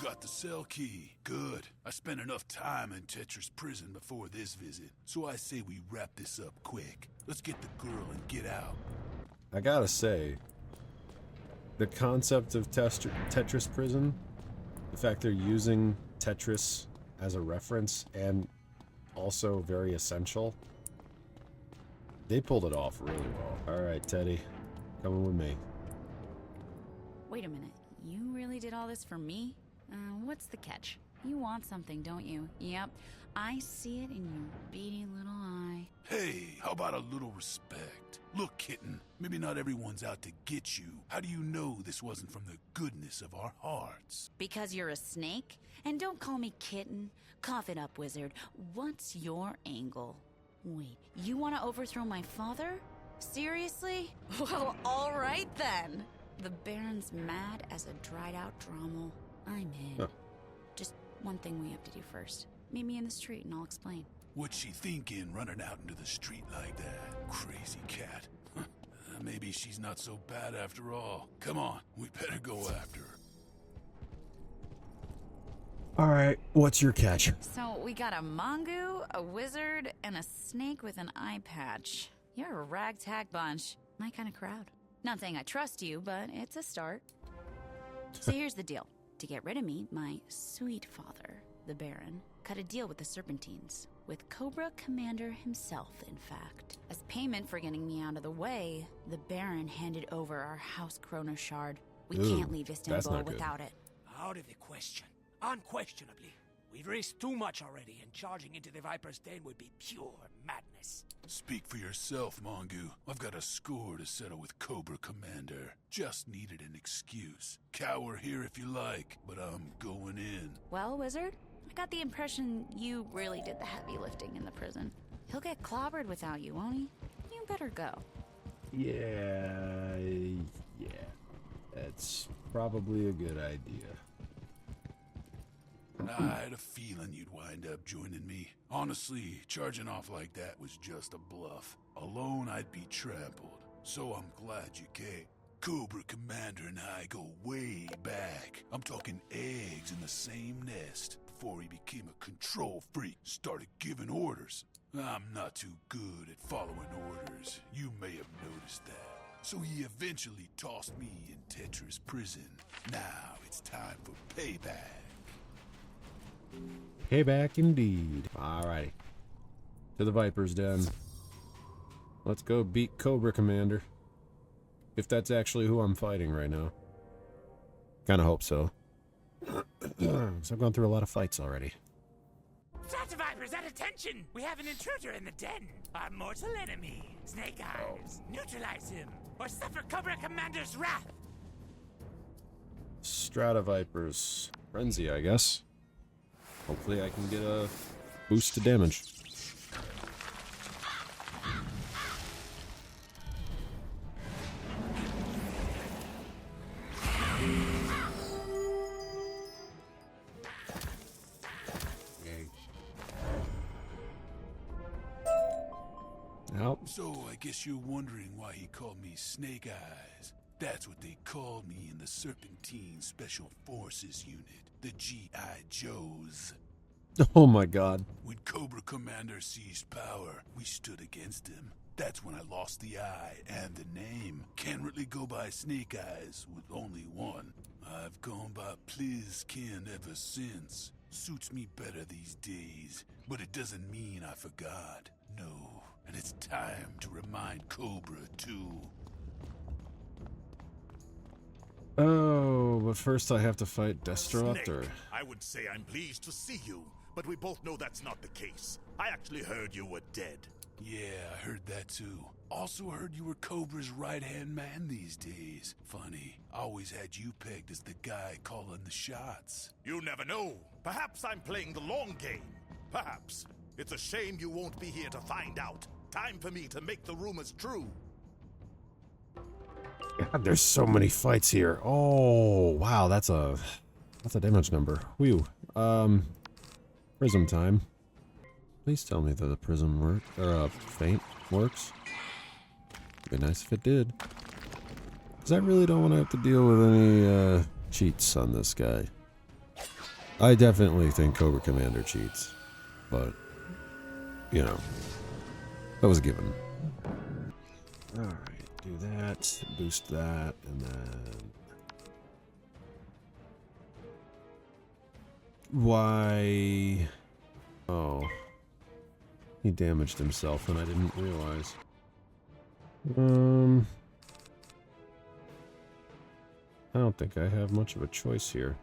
got the cell key. Good. I spent enough time in Tetris prison before this visit, so I say we wrap this up quick. Let's get the girl and get out. I gotta say, the concept of Tetris prison, the fact they're using Tetris as a reference and also very essential, they pulled it off really well. Alright, Teddy, coming with me. Wait a minute. You really did all this for me? What's the catch? You want something, don't you? Yep. I see it in your beady little eye. Hey, how about a little respect? Look, kitten, maybe not everyone's out to get you. How do you know this wasn't from the goodness of our hearts? Because you're a snake? And don't call me kitten. Cough it up, wizard. What's your angle? Wait, you want to overthrow my father? Seriously? Well, all right then. The Baron's mad as a dried-out Drommel. I'm in. Huh. Just one thing we have to do first. Meet me in the street and I'll explain. What's she thinking running out into the street like that? Crazy cat. Maybe she's not so bad after all. Come on, we better go after her. Alright, what's your catch? So we got a Mongoose, a wizard, and a snake with an eye patch. You're a ragtag bunch. My kind of crowd. Not saying I trust you, but it's a start. So here's the deal. To get rid of me, my sweet father, the Baron, cut a deal with the Serpentines. With Cobra Commander himself, in fact. As payment for getting me out of the way, the Baron handed over our House Chrono Shard. We can't leave Istanboa without it. Out of the question. Unquestionably. We've risked too much already, and charging into the Viper's Den would be pure madness. Speak for yourself, Mongoose. I've got a score to settle with Cobra Commander. Just needed an excuse. Cower here if you like, but I'm going in. Well, wizard, I got the impression you really did the heavy lifting in the prison. He'll get clobbered without you, won't he? You better go. Yeah. That's probably a good idea. I had a feeling you'd wind up joining me. Honestly, charging off like that was just a bluff. Alone, I'd be trampled. So I'm glad you came. Cobra Commander and I go way back. I'm talking eggs in the same nest. Before he became a control freak, started giving orders. I'm not too good at following orders. You may have noticed that. So he eventually tossed me in Tetris prison. Now it's time for payback. Payback indeed. Alrighty. To the Viper's Den. Let's go beat Cobra Commander. If that's actually who I'm fighting right now. Kinda hope so. So I've gone through a lot of fights already. Vipers, at attention! We have an intruder in the den. Our mortal enemy. Snake Eyes. Neutralize him, or suffer Cobra Commander's wrath. Strata Vipers. Frenzy, I guess. Hopefully I can get a boost to damage. Nope. So I guess you're wondering why he called me Snake Eyes. That's what they called me in the Serpentine Special Forces Unit, the G.I. Joes. Oh my god. When Cobra Commander seized power, we stood against him. That's when I lost the eye and the name. Can't really go by Snake Eyes with only one. I've gone by Plizkin ever since. Suits me better these days, but it doesn't mean I forgot. No, and it's time to remind Cobra too. Oh, but first I have to fight Destructor. Snake, I would say I'm pleased to see you, but we both know that's not the case. I actually heard you were dead. Yeah, I heard that too. Also heard you were Cobra's right-hand man these days. Funny, I always had you pegged as the guy calling the shots. You never know. Perhaps I'm playing the long game. Perhaps. It's a shame you won't be here to find out. Time for me to make the rumors true. God, there's so many fights here. Oh, wow, that's a damage number. Whew. Prism time. Please tell me that the prism feint works. It'd be nice if it did. Because I really don't want to have to deal with any cheats on this guy. I definitely think Cobra Commander cheats, but you know, that was a given. All right, do that, boost that, and then why? Oh. He damaged himself and I didn't realize. I don't think I have much of a choice here.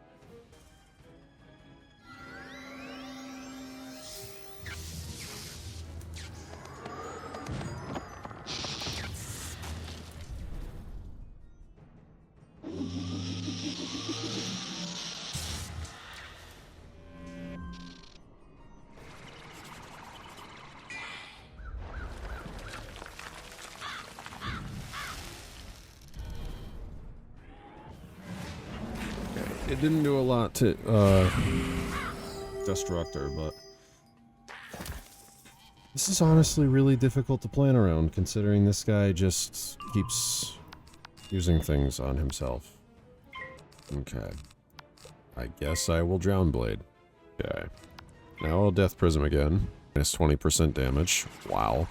It didn't do a lot to Destructor, but this is honestly really difficult to plan around, considering this guy just keeps using things on himself. Okay. I guess I will Drown Blade. Okay. Now I'll Death Prism again. Minus 20% damage. Wow.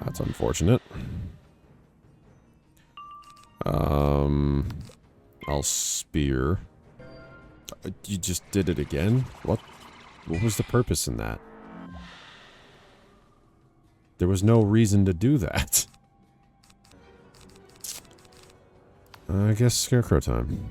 That's unfortunate. I'll Spear. You just did it again? What was the purpose in that? There was no reason to do that. I guess Scarecrow time.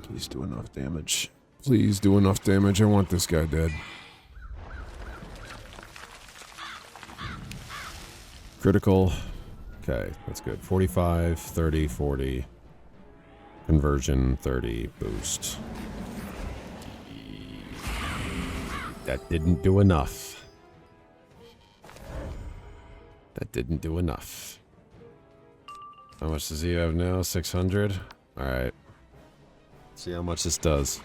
Please do enough damage. Please do enough damage. I want this guy dead. Critical. Okay, that's good. 45, 30, 40. Conversion, 30. Boost. That didn't do enough. That didn't do enough. How much does he have now? 600? Alright. See how much this does.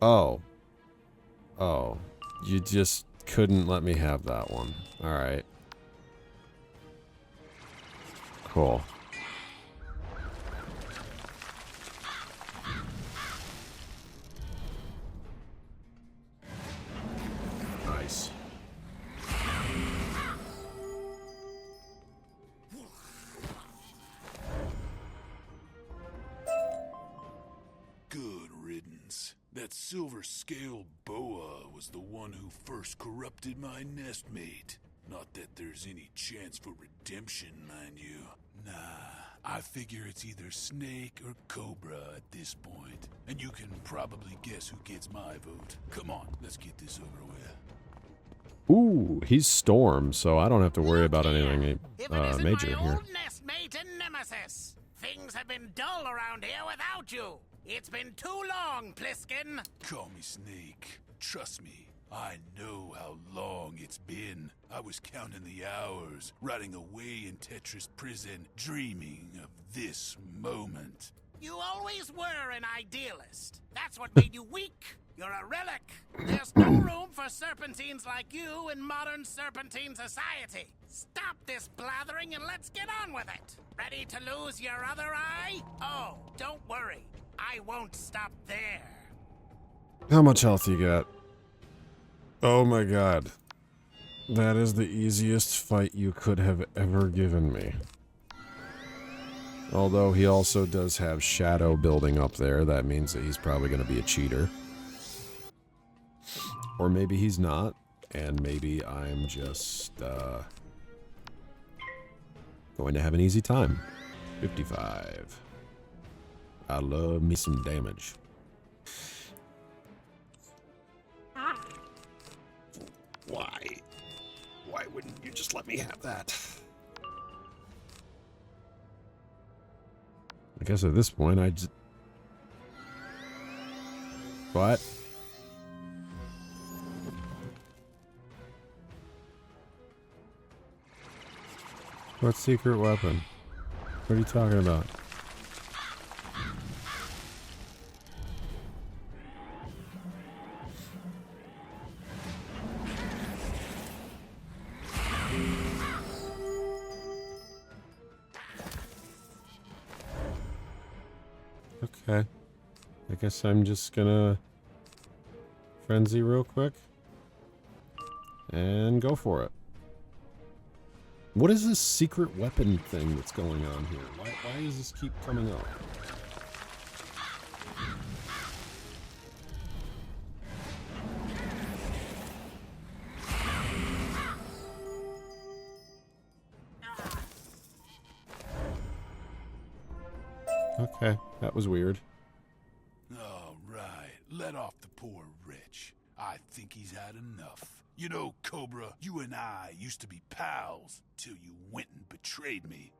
Oh. Oh. You just couldn't let me have that one. Alright. Cool. Nice. That silver scale boa was the one who first corrupted my nestmate. Not that there's any chance for redemption, mind you. Nah, I figure it's either Snake or Cobra at this point. And you can probably guess who gets my vote. Come on, let's get this over with. Ooh, he's Storm, so I don't have to worry about anything major here. Old nestmate and nemesis. Things have been dull around here without you. It's been too long, Pliskin. Call me Snake. Trust me, I know how long it's been. I was counting the hours, rotting away in Tetris prison, dreaming of this moment. You always were an idealist. That's what made you weak. You're a relic. There's no room for serpentines like you in modern serpentine society. Stop this blathering and let's get on with it. Ready to lose your other eye? Oh, don't worry. I won't stop there. How much health you got? Oh my god. That is the easiest fight you could have ever given me. Although he also does have shadow building up there, that means that he's probably going to be a cheater. Or maybe he's not, and maybe I'm just going to have an easy time. 55. I love me some damage. Why? Why wouldn't you just let me have that? I guess at this point I just... What? What secret weapon? What are you talking about? Okay. I guess I'm just gonna frenzy real quick and go for it. What is this secret weapon thing that's going on here? Why does this keep coming up? Okay, that was weird. All right, let off the poor wretch. I think he's had enough. You know, Cobra, you and I used to be pals till you went and betrayed me.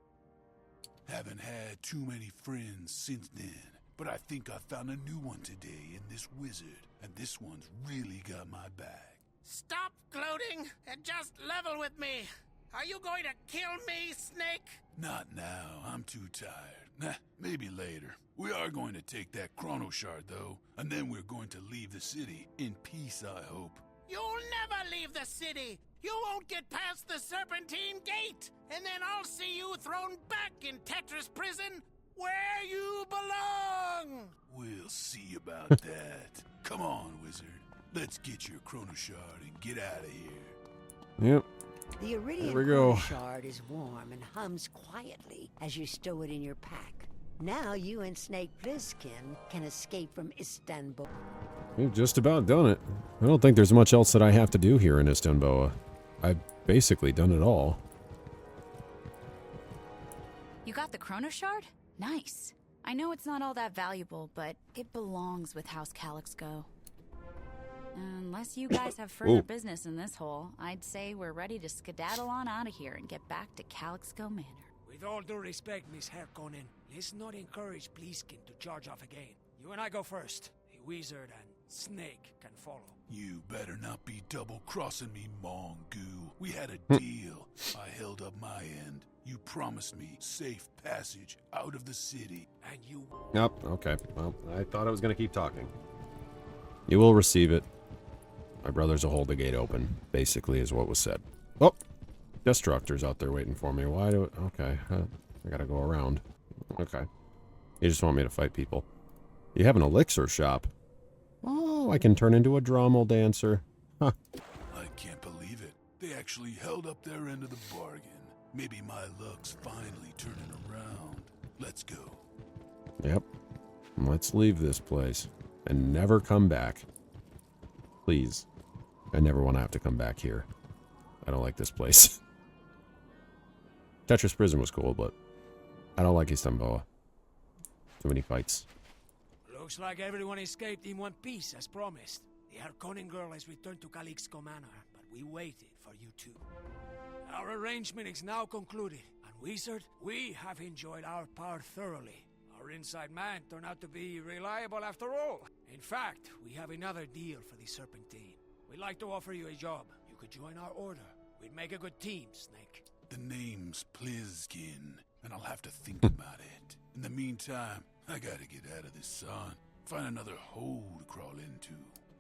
Haven't had too many friends since then, but I think I found a new one today in this wizard, and this one's really got my back. Stop gloating and just level with me. Are you going to kill me, Snake? Not now, I'm too tired. Nah, maybe later. We are going to take that chrono shard, though, and then we're going to leave the city in peace, I hope. You'll never leave the city. You won't get past the Serpentine Gate, and then I'll see you thrown back in Tetris Prison where you belong. We'll see about that. Come on, wizard. Let's get your chrono shard and get out of here. Yep. The iridium There we go. shard is warm and hums quietly as you stow it in your pack. Now you and Snake Plissken can escape from Istanboa. You've just about done it. I don't think there's much else that I have to do here in Istanboa. I've basically done it all. You got the Chrono Shard? Nice. I know it's not all that valuable, but it belongs with House Calyxco. Unless you guys have further business in this hole, I'd say we're ready to skedaddle on out of here and get back to Calyxco Manor. With all due respect, Miss Harkonnen, let's not encourage Plissken to charge off again. You and I go first. The wizard and Snake can follow. You better not be double-crossing me, Mongu. We had a deal. I held up my end. You promised me safe passage out of the city. And you... Yep, okay. Well, I thought I was going to keep talking. You will receive it. My brothers will hold the gate open, basically, is what was said. Oh! Destructor's out there waiting for me. Why do it? Okay. I gotta go around. Okay. You just want me to fight people. You have an elixir shop. Oh, I can turn into a drommel dancer. Huh. I can't believe it. They actually held up their end of the bargain. Maybe my luck's finally turning around. Let's go. Yep. Let's leave this place and never come back. Please. I never want to have to come back here. I don't like this place. Tetris Prison was cool, but I don't like Istanboa. Too many fights. Looks like everyone escaped in one piece, as promised. The Harkonnen girl has returned to Calyxco Manor, but we waited for you too. Our arrangement is now concluded, and Wizard, we have enjoyed our part thoroughly. Our inside man turned out to be reliable after all. In fact, we have another deal for the Serpentine. We'd like to offer you a job. You could join our order. We'd make a good team, Snake. The name's Plissken, and I'll have to think about it. In the meantime, I gotta get out of this sun. Find another hole to crawl into.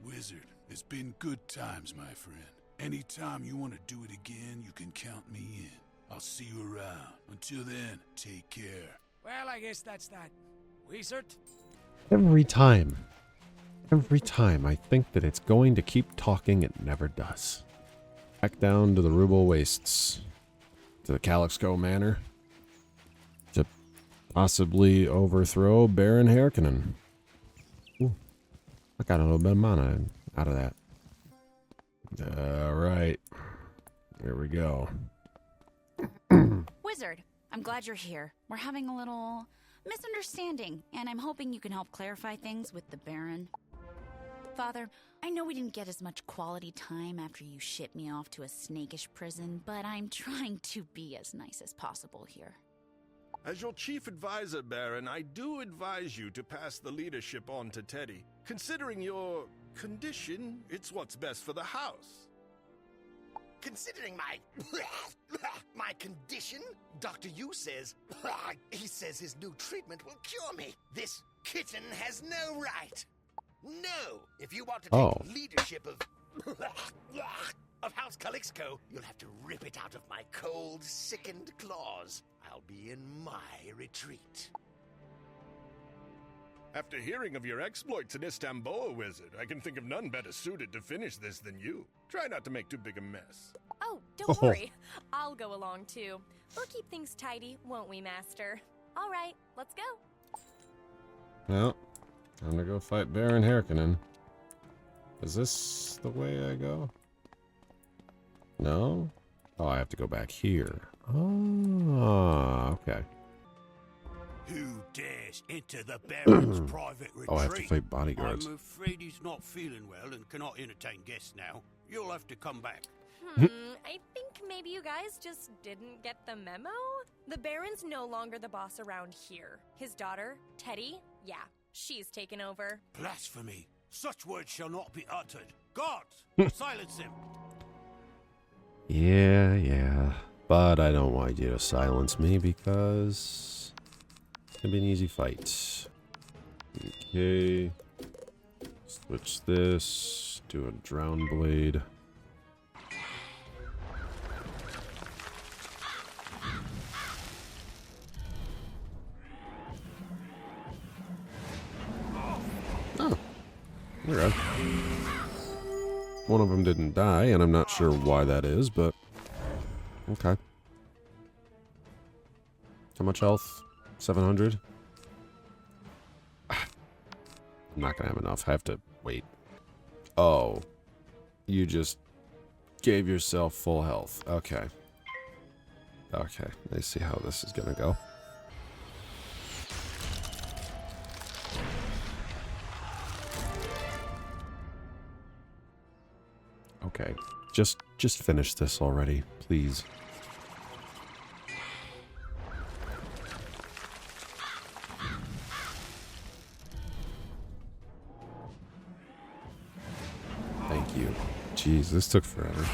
Wizard, it's been good times, my friend. Anytime you want to do it again, you can count me in. I'll see you around. Until then, take care. Well, I guess that's that. Wizard? Every time I think that it's going to keep talking, it never does. Back down to the Ruble Wastes. To the Calixco Manor. To possibly overthrow Baron Harkonnen. Ooh, I got a little bit of mana out of that. Alright. Here we go. Wizard, I'm glad you're here. We're having a little misunderstanding, and I'm hoping you can help clarify things with the Baron. Father, I know we didn't get as much quality time after you shipped me off to a snakish prison, but I'm trying to be as nice as possible here. As your chief advisor, Baron, I do advise you to pass the leadership on to Teddy. Considering your condition, it's what's best for the house. Considering my condition, Dr. Yu says, he says his new treatment will cure me. This kitten has no right. No, if you want to take leadership of House Calixco, you'll have to rip it out of my cold, sickened claws. I'll be in my retreat. After hearing of your exploits in Istanboa, Wizard, I can think of none better suited to finish this than you. Try not to make too big a mess. Oh, don't worry. I'll go along too. We'll keep things tidy, won't we, Master? All right, let's go. Well, time to go fight Baron Harkonnen. Is this the way I go? No? Oh, I have to go back here. Oh, okay. Who dares enter the Baron's private retreat? Oh, I have to fight bodyguards. I'm afraid he's not feeling well and cannot entertain guests now. You'll have to come back. I think maybe you guys just didn't get the memo? The Baron's no longer the boss around here. His daughter, Teddy, yeah, she's taken over. Blasphemy! Such words shall not be uttered. Guards, silence him! Yeah. But I don't want you to silence me because it's gonna be an easy fight. Okay. Switch this. Do a drown blade. Oh. Okay. One of them didn't die, and I'm not sure why that is, but okay. How much health? 700? I'm not gonna have enough. I have to wait. Oh. You just gave yourself full health. Okay. Okay. Let's see how this is gonna go. Okay. Just finish this already, please. Thank you. Jeez, this took forever.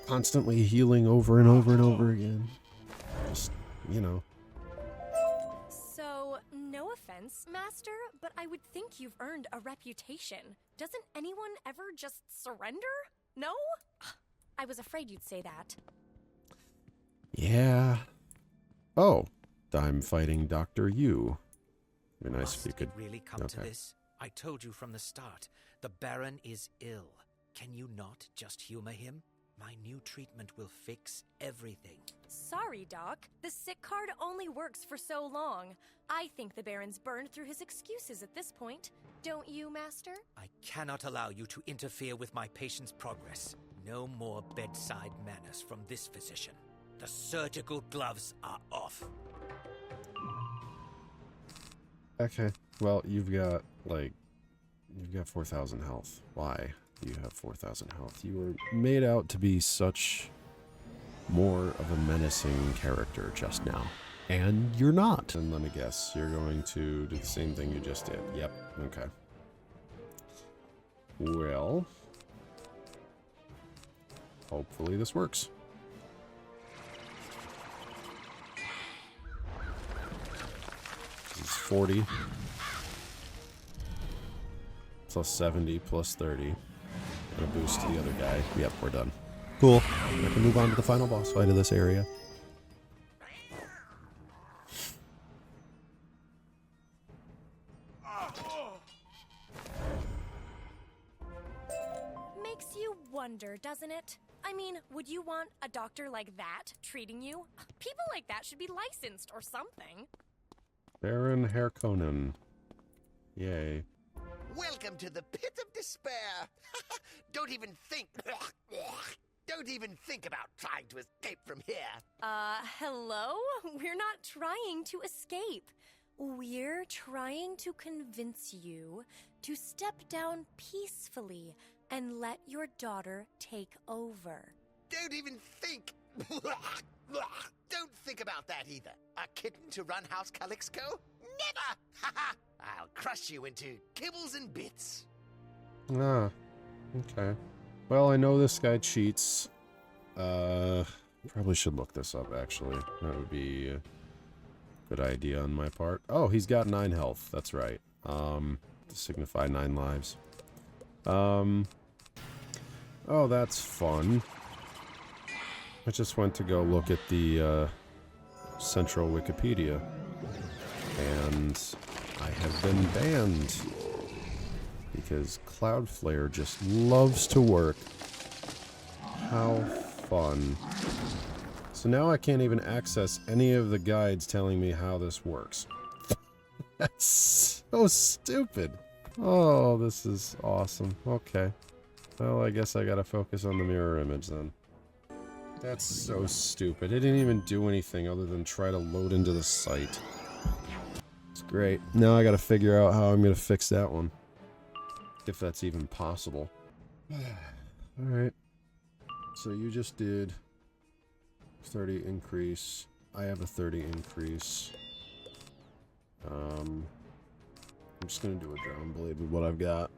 Constantly healing over and over and over again. Just, you know. So, no offense, Master, but I would think you've earned a reputation. Doesn't anyone ever just surrender? No? I was afraid you'd say that. Yeah. Oh, I'm fighting Dr. Yu. Be nice if you could. Really come to this? I told you from the start, the Baron is ill. Can you not just humor him? My new treatment will fix everything. Sorry, Doc. The sick card only works for so long. I think the Baron's burned through his excuses at this point. Don't you, Master? I cannot allow you to interfere with my patient's progress. No more bedside manners from this physician. The surgical gloves are off. Okay. Well, you've got 4,000 health. Why do you have 4,000 health? You were made out to be such more of a menacing character just now. And you're not. And let me guess, you're going to do the same thing you just did. Yep. Okay. Well, hopefully this works. This is 40 plus 70 plus 30. And a boost to the other guy. Yep, we're done. Cool. I can move on to the final boss fight of this area. Makes you wonder wonder, doesn't it? I mean, would you want a doctor like that treating you? People like that should be licensed or something. Baron Harkonnen. Yay. Welcome to the pit of despair. Don't even think about trying to escape from here. Hello? We're not trying to escape. We're trying to convince you to step down peacefully and let your daughter take over. Don't even think. Don't think about that either. A kitten to run House Calixco? Never! I'll crush you into kibbles and bits. Ah, okay. Well, I know this guy cheats. Probably should look this up, actually. That would be a good idea on my part. Oh, he's got 9 health. That's right. To signify 9 lives. Oh, that's fun. I just went to go look at the, Central Wikipedia. And I have been banned. Because Cloudflare just loves to work. How fun. So now I can't even access any of the guides telling me how this works. That's so stupid. Oh, this is awesome. Okay. Well, I guess I gotta focus on the mirror image then. That's so stupid. It didn't even do anything other than try to load into the site. It's great. Now I gotta figure out how I'm gonna fix that one. If that's even possible. Alright. So you just did 30 increase. I have a 30 increase. I'm just gonna do a Drown Blade with what I've got.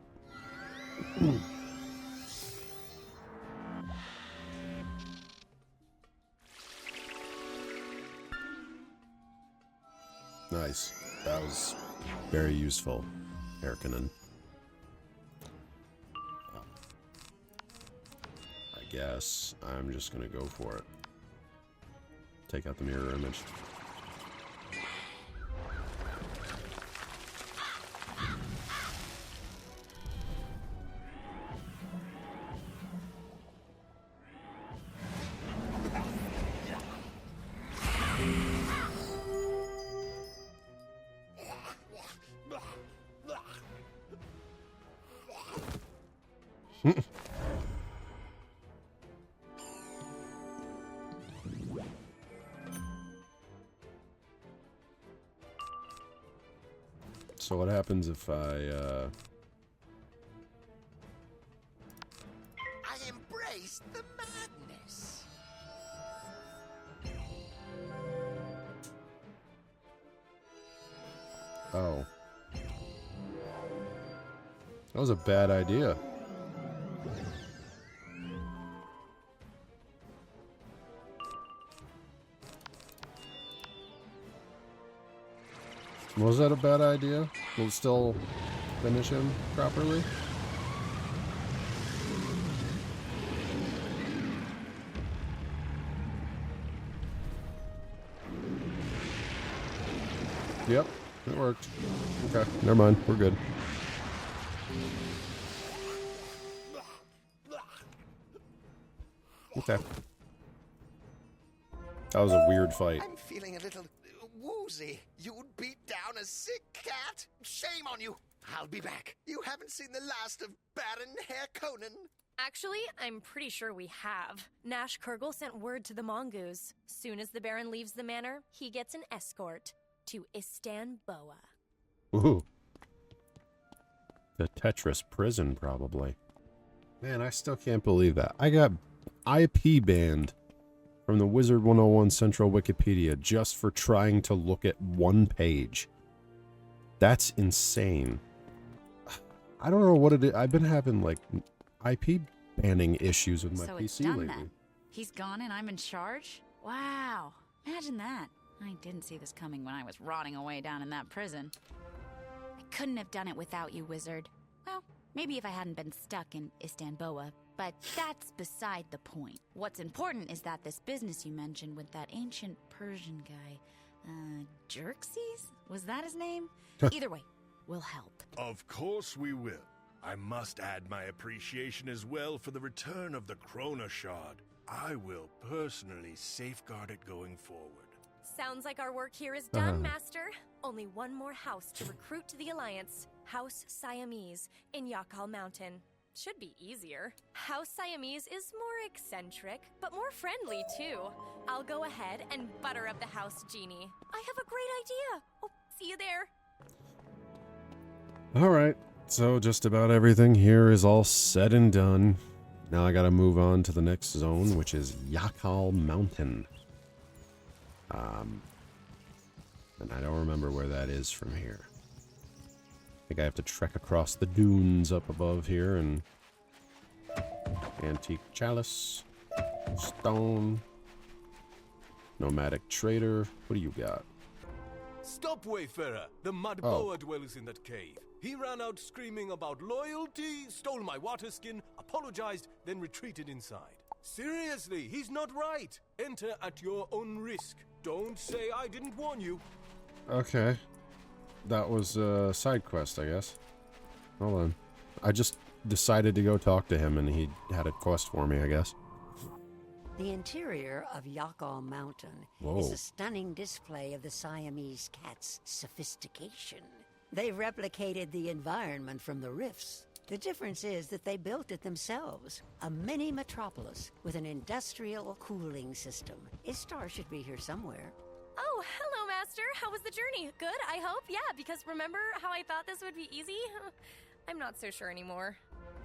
Nice. That was very useful, Harkonnen. I guess I'm just gonna go for it. Take out the mirror image. So what happens if I embrace the madness. Oh. That was a bad idea. Was that a bad idea? We'll still finish him properly? Yep, it worked. Okay, never mind. We're good. Okay. That was a weird fight. I'm feeling a little woozy. You'd beat down a sick cat? Shame on you. I'll be back. You haven't seen the last of Baron Harkonnen. Actually, I'm pretty sure we have. Nash Kurgle sent word to the Mongoose. Soon as the Baron leaves the manor, he gets an escort to Istanboa. Ooh. The Tetris prison, probably. Man, I still can't believe that. I got IP banned from the Wizard101 Central Wikipedia just for trying to look at one page. That's insane. I don't know what it is. I've been having, like, IP banning issues with my so PC it's done lately. then. He's gone and I'm in charge? Wow. Imagine that. I didn't see this coming when I was rotting away down in that prison. I couldn't have done it without you, Wizard. Well, maybe if I hadn't been stuck in Istanboa, but that's beside the point. What's important is that this business you mentioned with that ancient Persian guy, Xerxes? Was that his name? Either way, we'll help. Of course we will. I must add my appreciation as well for the return of the Krona Shard. I will personally safeguard it going forward. Sounds like our work here is done, Master. Only one more house to recruit to the Alliance. House Siamese in Yakhal Mountain. Should be easier. House Siamese is more eccentric, but more friendly too. I'll go ahead and butter up the house, Genie. I have a great idea. Oh, see you there. Alright, so just about everything here is all said and done. Now I gotta move on to the next zone, which is Yakhal Mountain. And I don't remember where that is from here. I think I have to trek across the dunes up above here and... Antique chalice. Stone. Nomadic trader. What do you got? Stop, Wayfarer! The mud boa dwells in that cave. He ran out screaming about loyalty, stole my water skin, apologized, then retreated inside. Seriously, he's not right. Enter at your own risk. Don't say I didn't warn you. Okay. That was a side quest, I guess. Hold on. I just decided to go talk to him and he had a quest for me, I guess. The interior of Yakhal Mountain is a stunning display of the Siamese cat's sophistication. They replicated the environment from the rifts. The difference is that they built it themselves. A mini metropolis with an industrial cooling system. Istar should be here somewhere. Oh, hello, Master. How was the journey? Good, I hope? Yeah, because remember how I thought this would be easy? I'm not so sure anymore.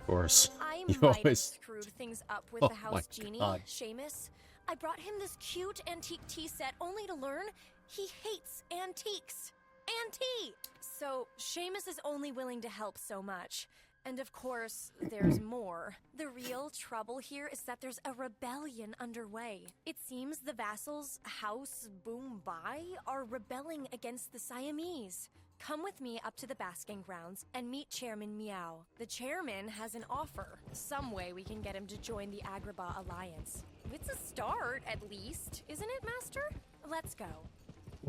Of course. I You might have always... screwed things up with Oh the house my genie, God. Seamus. I brought him this cute antique tea set only to learn he hates antiques. Antique! So, Seamus is only willing to help so much. And of course, there's more. The real trouble here is that there's a rebellion underway. It seems the vassals, House Boombai, are rebelling against the Siamese. Come with me up to the basking grounds and meet Chairman Meow. The chairman has an offer. Some way we can get him to join the Agrabah Alliance. It's a start, at least. Isn't it, Master? Let's go.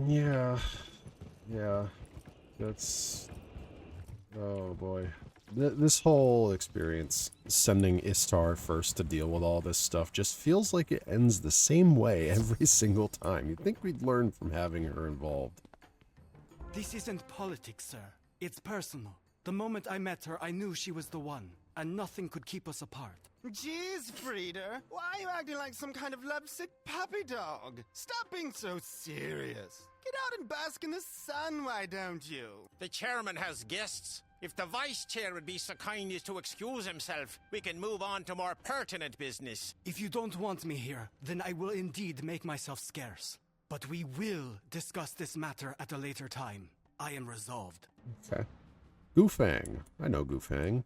Yeah. Yeah. That's... Oh, boy. This whole experience, sending Istar first to deal with all this stuff, just feels like it ends the same way every single time. You'd think we'd learn from having her involved. This isn't politics, sir. It's personal. The moment I met her, I knew she was the one, and nothing could keep us apart. Jeez, Frieda, why are you acting like some kind of lovesick puppy dog? Stop being so serious. Get out and bask in the sun, why don't you? The chairman has guests. If the vice chair would be so kind as to excuse himself, we can move on to more pertinent business. If you don't want me here, then I will indeed make myself scarce. But we will discuss this matter at a later time. I am resolved. Okay. Goofang. I know Goofang.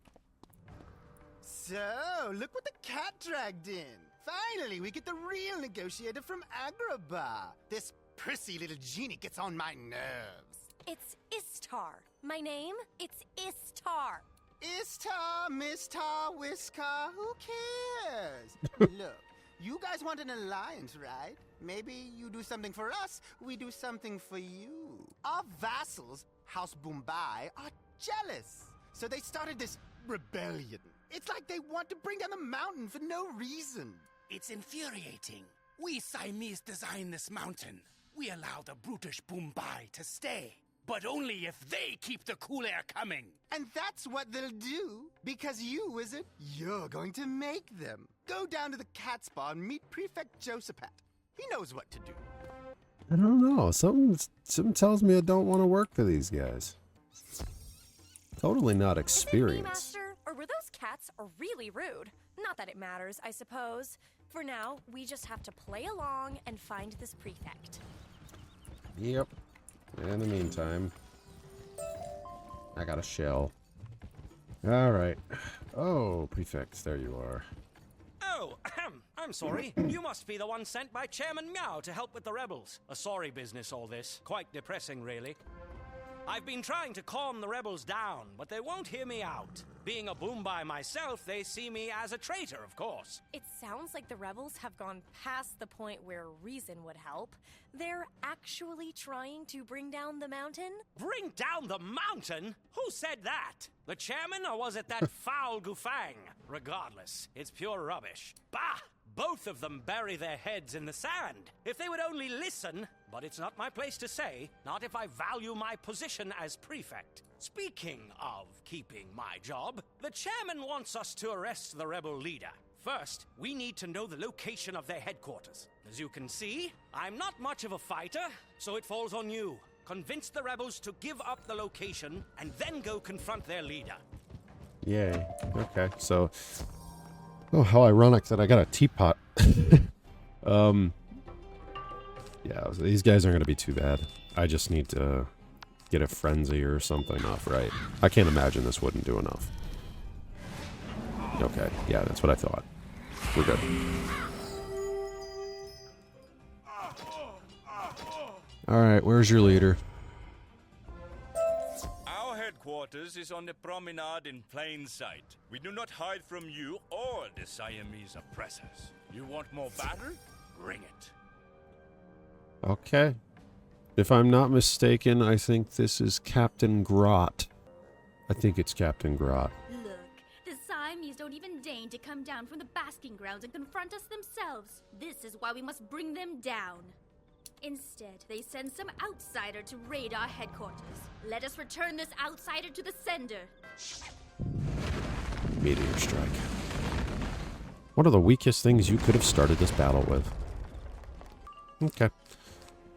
So, look what the cat dragged in. Finally, we get the real negotiator from Agrabah. This prissy little genie gets on my nerves. It's Istar. My name? It's Istar. Istar, Mistar, Whiskar, who cares? Look, you guys want an alliance, right? Maybe you do something for us, we do something for you. Our vassals, House Boombai, are jealous. So they started this rebellion. It's like they want to bring down the mountain for no reason. It's infuriating. We Siamese designed this mountain. We allow the brutish Boombai to stay. But only if they keep the cool air coming. And that's what they'll do, because you, Wizard, you're going to make them. Go down to the cat spa and meet Prefect Josephat. He knows what to do. I don't know. Something tells me I don't want to work for these guys. Totally not experienced. Master, or were those cats really rude? Not that it matters, I suppose. For now, we just have to play along and find this prefect. Yep. In the meantime, I got a shell. Alright. Oh, prefect, there you are. Oh, I'm sorry. You must be the one sent by Chairman Meow to help with the rebels. A sorry business, all this. Quite depressing, really. I've been trying to calm the rebels down, but they won't hear me out. Being a boombai myself, they see me as a traitor, of course. It sounds like the rebels have gone past the point where reason would help. They're actually trying to bring down the mountain? Bring down the mountain? Who said that? The chairman, or was it that foul Gufang? Regardless, it's pure rubbish. Bah! Both of them bury their heads in the sand. If they would only listen, but it's not my place to say, not if I value my position as prefect. Speaking of keeping my job, the chairman wants us to arrest the rebel leader. First, we need to know the location of their headquarters. As you can see, I'm not much of a fighter, so it falls on you. Convince the rebels to give up the location and then go confront their leader. Yay. Okay, so... Oh, how ironic that I got a teapot. Yeah, these guys aren't going to be too bad. I just need to get a frenzy or something off right. I can't imagine this wouldn't do enough. Okay, yeah, that's what I thought. We're good. Alright, where's your leader? Our headquarters is on the promenade in plain sight. We do not hide from you or the Siamese oppressors. You want more battle? Bring it. Okay. If I'm not mistaken, I think this is Captain Grot. I think it's Captain Grot. Look, the Siamese don't even deign to come down from the basking grounds and confront us themselves. This is why we must bring them down. Instead, they send some outsider to raid our headquarters. Let us return this outsider to the sender. Meteor strike. What are the weakest things you could have started this battle with? Okay.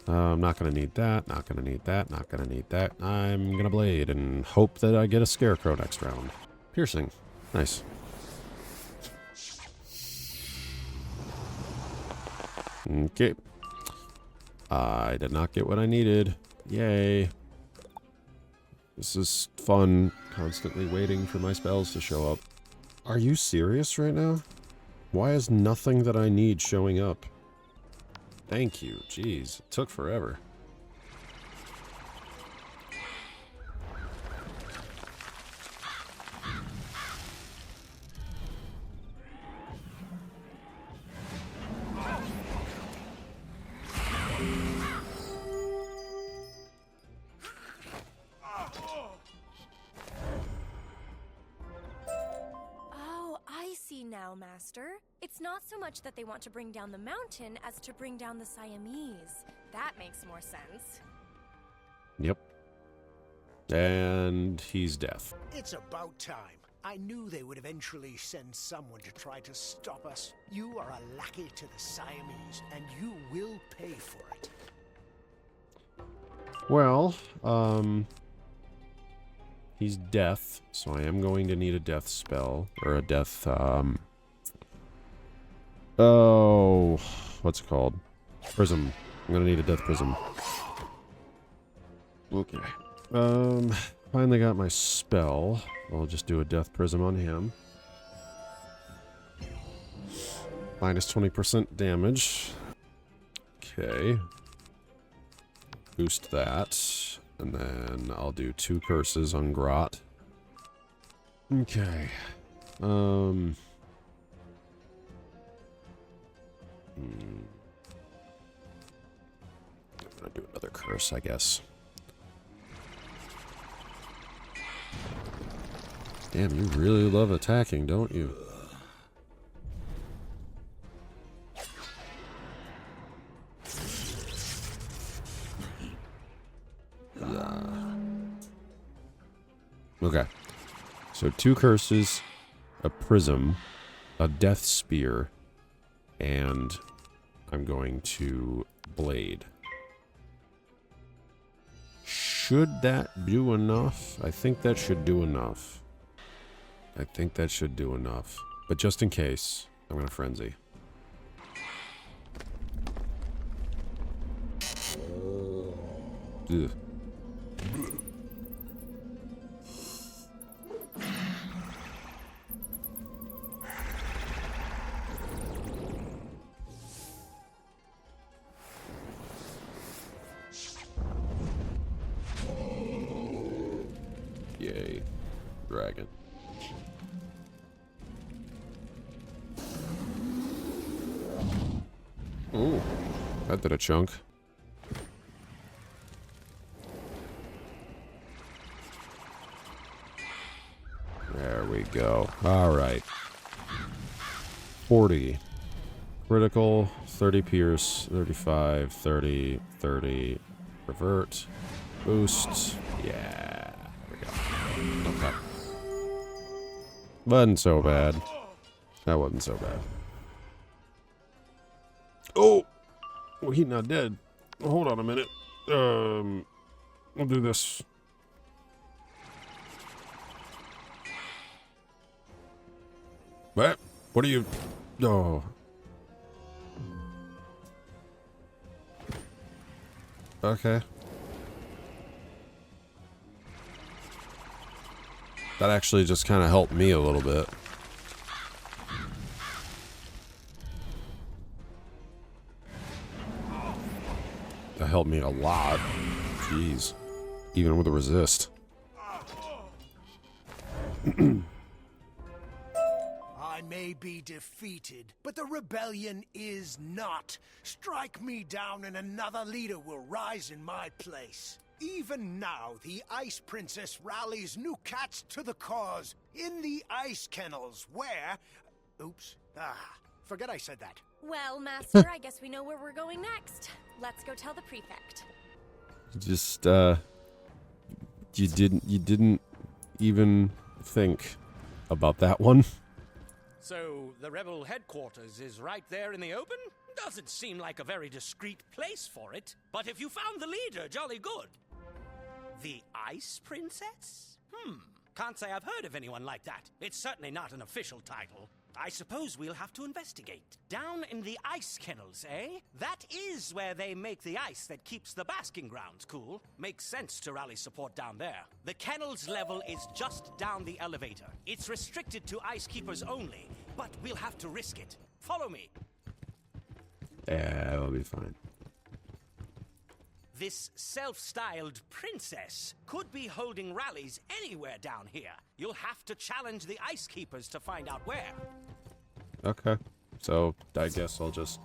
I'm not going to need that, not going to need that, not going to need that. I'm going to blade and hope that I get a scarecrow next round. Piercing. Nice. Okay. I did not get what I needed. Yay. This is fun, constantly waiting for my spells to show up. Are you serious right now? Why is nothing that I need showing up? Thank you. Jeez, it took forever. Now, Master. It's not so much that they want to bring down the mountain as to bring down the Siamese. That makes more sense. Yep. And he's deaf. It's about time. I knew they would eventually send someone to try to stop us. You are a lackey to the Siamese, and you will pay for it. Well, he's deaf, so I am going to need a death spell, or a death, oh, what's it called? Prism. I'm gonna need a death prism. Okay. Finally got my spell. I'll just do a death prism on him. Minus 20% damage. Okay. Boost that. And then I'll do 2 curses on Grot. Okay. I'm gonna do another curse, I guess. Damn, you really love attacking, don't you? Okay. So 2 curses, a prism, a death spear, and I'm going to blade. Should that do enough? I think that should do enough. I think that should do enough. But just in case, I'm going to frenzy. Ugh. Yay. Dragon. Ooh, that did a chunk. There we go. All right. 40. Critical, 30 pierce, 35, 30, 30. Revert. Boost. Yeah. There we go. Okay. Wasn't so bad. That wasn't so bad. Oh! Well, he's not dead. Hold on a minute. I'll do this. What? What are you... Oh. Okay. That actually just kind of helped me a little bit. That helped me a lot. Jeez. Even with a resist. I may be defeated, but the rebellion is not. Strike me down and another leader will rise in my place. Even now, the Ice Princess rallies new cats to the cause in the ice kennels where... Oops. Forget I said that. Well, Master, I guess we know where we're going next. Let's go tell the prefect. Just, you didn't even think about that one. So, the rebel headquarters is right there in the open? Doesn't seem like a very discreet place for it. But if you found the leader, jolly good. The Ice Princess? Can't say I've heard of anyone like that. It's certainly not an official title. I suppose we'll have to investigate. Down in the ice kennels, eh? That is where they make the ice that keeps the basking grounds cool. Makes sense to rally support down there. The kennels level is just down the elevator. It's restricted to ice keepers only, but we'll have to risk it. Follow me. Yeah, it'll be fine. This self-styled princess could be holding rallies anywhere down here. You'll have to challenge the ice keepers to find out where. Okay. So, I guess I'll just,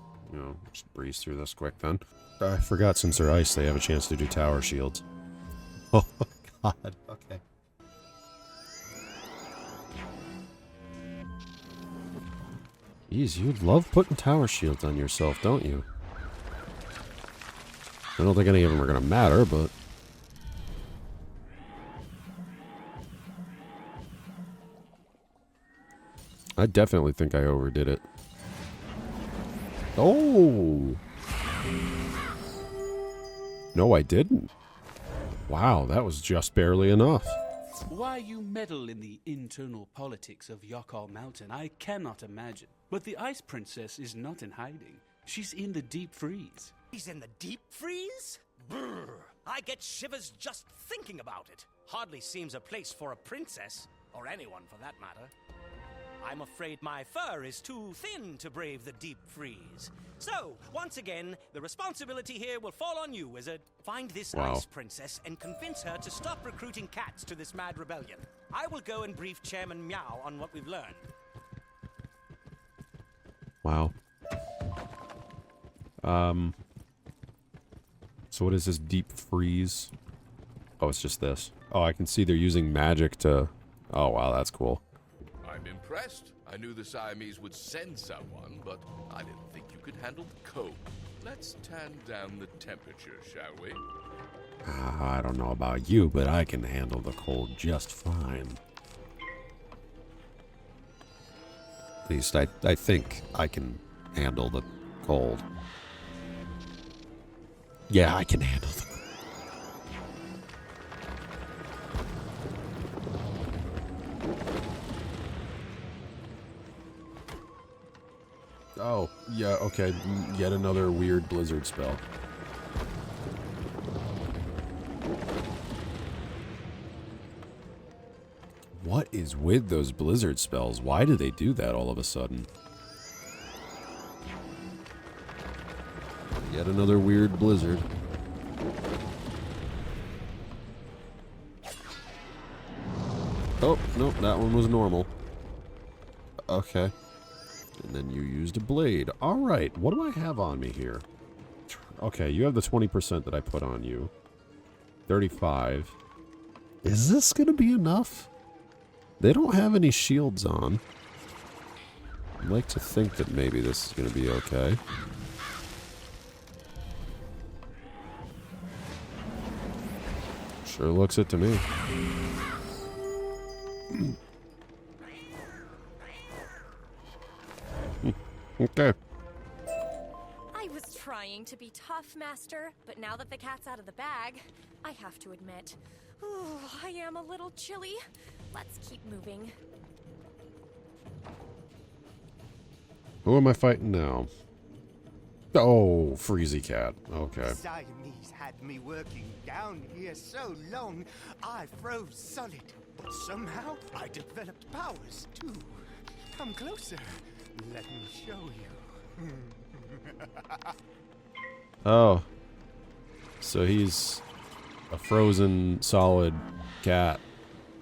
just breeze through this quick then. I forgot since they're ice, they have a chance to do tower shields. Oh, God. Okay. Jeez, you love putting tower shields on yourself, don't you? I don't think any of them are going to matter, but... I definitely think I overdid it. Oh! No, I didn't. Wow, that was just barely enough. Why you meddle in the internal politics of Yakhal Mountain, I cannot imagine. But the Ice Princess is not in hiding. She's in the deep freeze. He's in the deep freeze? Brr! I get shivers just thinking about it. Hardly seems a place for a princess, or anyone for that matter. I'm afraid my fur is too thin to brave the deep freeze. So, once again, the responsibility here will fall on you, Wizard. Find this Ice Princess and convince her to stop recruiting cats to this mad rebellion. I will go and brief Chairman Meow on what we've learned. Wow. So what is this deep freeze? Oh, it's just this. Oh, I can see they're using magic to... Oh, wow, that's cool. I'm impressed. I knew the Siamese would send someone, but I didn't think you could handle the cold. Let's tan down the temperature, shall we? I don't know about you, but I can handle the cold just fine. At least I think I can handle the cold. Yeah, I can handle the cold. Oh, yeah, okay. Yet another weird blizzard spell. What is with those blizzard spells? Why do they do that all of a sudden? Yet another weird blizzard. Oh, nope, that one was normal. Okay. And then you used a blade. All right, what do I have on me here? Okay, you have the 20% that I put on you. 35. Is this going to be enough? They don't have any shields on. I'd like to think that maybe this is going to be okay. Sure looks it to me. Okay. I was trying to be tough, Master, but now that the cat's out of the bag, I have to admit, ooh, I am a little chilly. Let's keep moving. Who am I fighting now? Oh, Freezy Cat. Okay. Siamese had me working down here so long, I froze solid. But somehow, I developed powers, too. Come closer. Let me show you. Oh. So he's a frozen, solid cat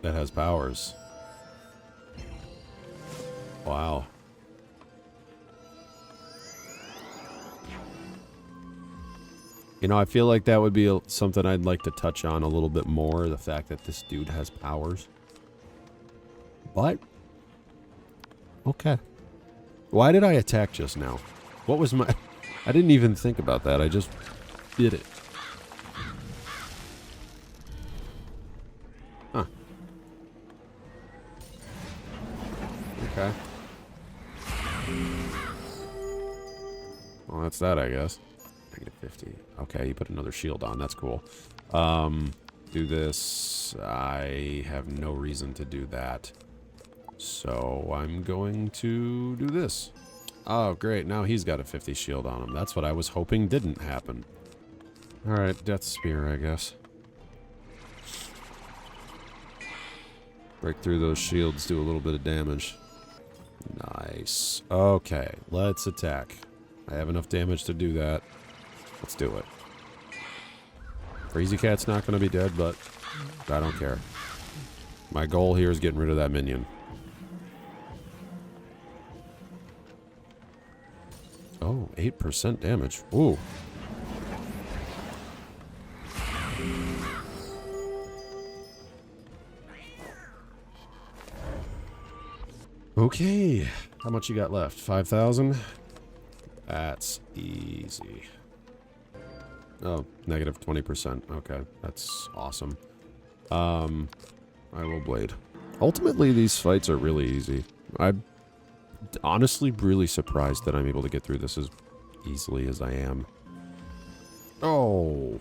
that has powers. Wow. You know, I feel like that would be something I'd like to touch on a little bit more, the fact that this dude has powers. But, okay. Why did I attack just now? What was my... I didn't even think about that, I just did it. Huh. Okay. Well, that's that, I guess. Negative 50. Okay, you put another shield on. That's cool. Do this. I have no reason to do that. So I'm going to do this. Oh, great. Now he's got a 50 shield on him. That's what I was hoping didn't happen. Alright, Death Spear, I guess. Break through those shields, do a little bit of damage. Nice. Okay, let's attack. I have enough damage to do that. Let's do it. Freezy Cat's not going to be dead, but I don't care. My goal here is getting rid of that minion. Oh, 8% damage. Ooh. Okay. How much you got left? 5,000? That's easy. Oh, negative 20%. Okay, that's awesome. I will blade. Ultimately, these fights are really easy. I'm honestly really surprised that I'm able to get through this as easily as I am. Oh.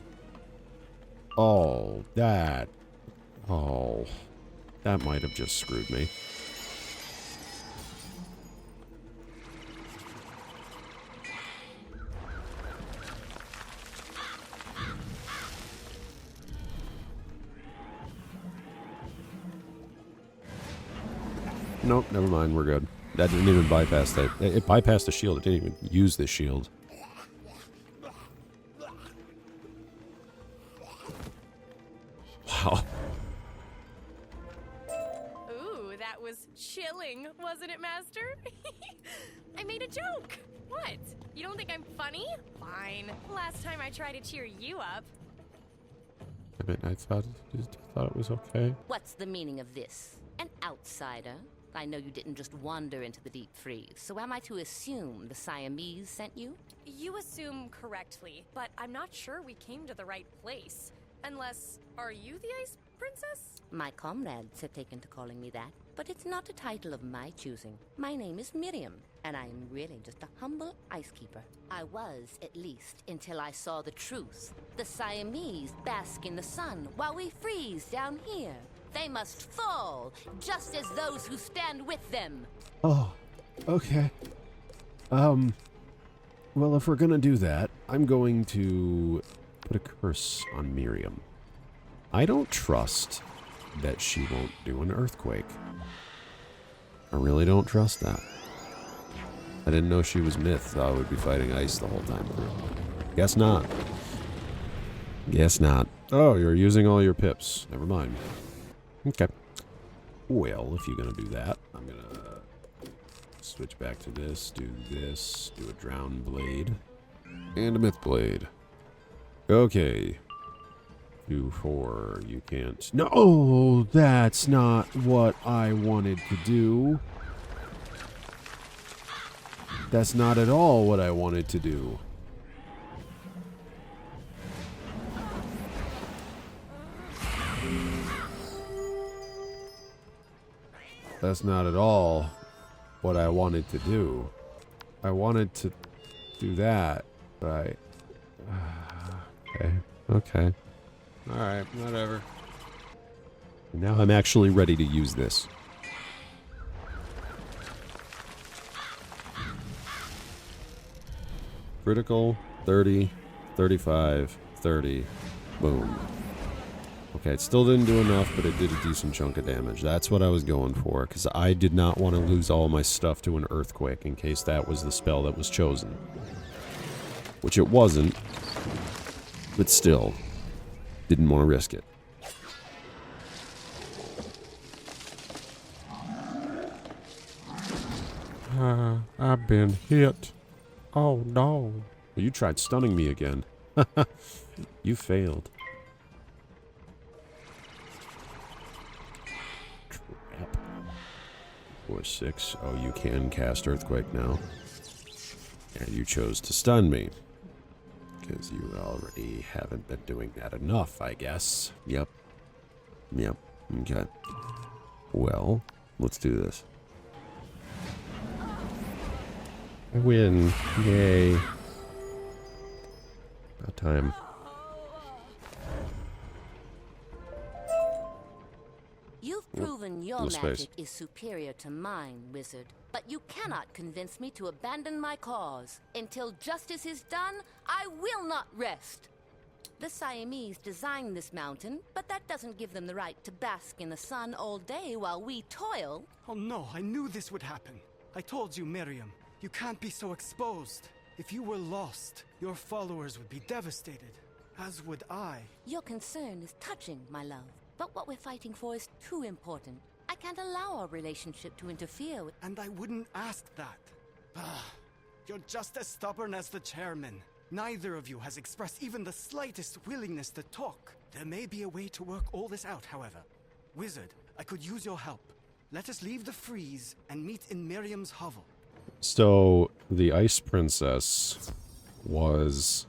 Oh, that. Oh. That might have just screwed me. Nope, never mind, we're good. That didn't even bypass that. It bypassed the shield, it didn't even use the shield. Wow. Ooh, that was chilling, wasn't it, Master? I made a joke. What? You don't think I'm funny? Fine. Last time I tried to cheer you up. I mean, I thought it was okay. What's the meaning of this? An outsider? I know you didn't just wander into the deep freeze, so am I to assume the Siamese sent you? You assume correctly, but I'm not sure we came to the right place. Unless, are you the Ice Princess? My comrades have taken to calling me that, but it's not a title of my choosing. My name is Miriam, and I am really just a humble ice keeper. I was, at least, until I saw the truth. The Siamese bask in the sun while we freeze down here. They must fall, just as those who stand with them. Oh, okay. Well, if we're gonna do that, I'm going to put a curse on Miriam. I don't trust that she won't do an earthquake. I really don't trust that. I didn't know she was myth. I would be fighting ice the whole time through. Guess not. Guess not. Oh, you're using all your pips. Never mind. Okay. Well, if you're gonna do that, I'm gonna Switch back to this, do this, do a drown blade, and a myth blade. Okay. 2, 4, you can't. No, that's not what I wanted to do. That's not at all what I wanted to do. That's not at all what I wanted to do. I wanted to do that, right? Okay. Alright, whatever. Now I'm actually ready to use this. Critical, 30, 35, 30, boom. Okay, it still didn't do enough, but it did a decent chunk of damage. That's what I was going for, because I did not want to lose all my stuff to an earthquake in case that was the spell that was chosen. Which it wasn't, but still, didn't want to risk it. I've been hit. Oh no. Well, you tried stunning me again. You failed. Trap. 4, 6. Oh, you can cast Earthquake now. And you chose to stun me. Because you already haven't been doing that enough, I guess. Yep. Okay. Well, let's do this. I win. Yay. About time. You've proven your magic is superior to mine, wizard. But you cannot convince me to abandon my cause. Until justice is done, I will not rest. The Siamese designed this mountain, but that doesn't give them the right to bask in the sun all day while we toil. Oh no, I knew this would happen. I told you, Miriam. You can't be so exposed. If you were lost, your followers would be devastated. As would I. Your concern is touching, my love. But what we're fighting for is too important. I can't allow our relationship to interfere with... And I wouldn't ask that. You're just as stubborn as the chairman. Neither of you has expressed even the slightest willingness to talk. There may be a way to work all this out, however. Wizard, I could use your help. Let us leave the freeze and meet in Miriam's hovel. So, the Ice Princess was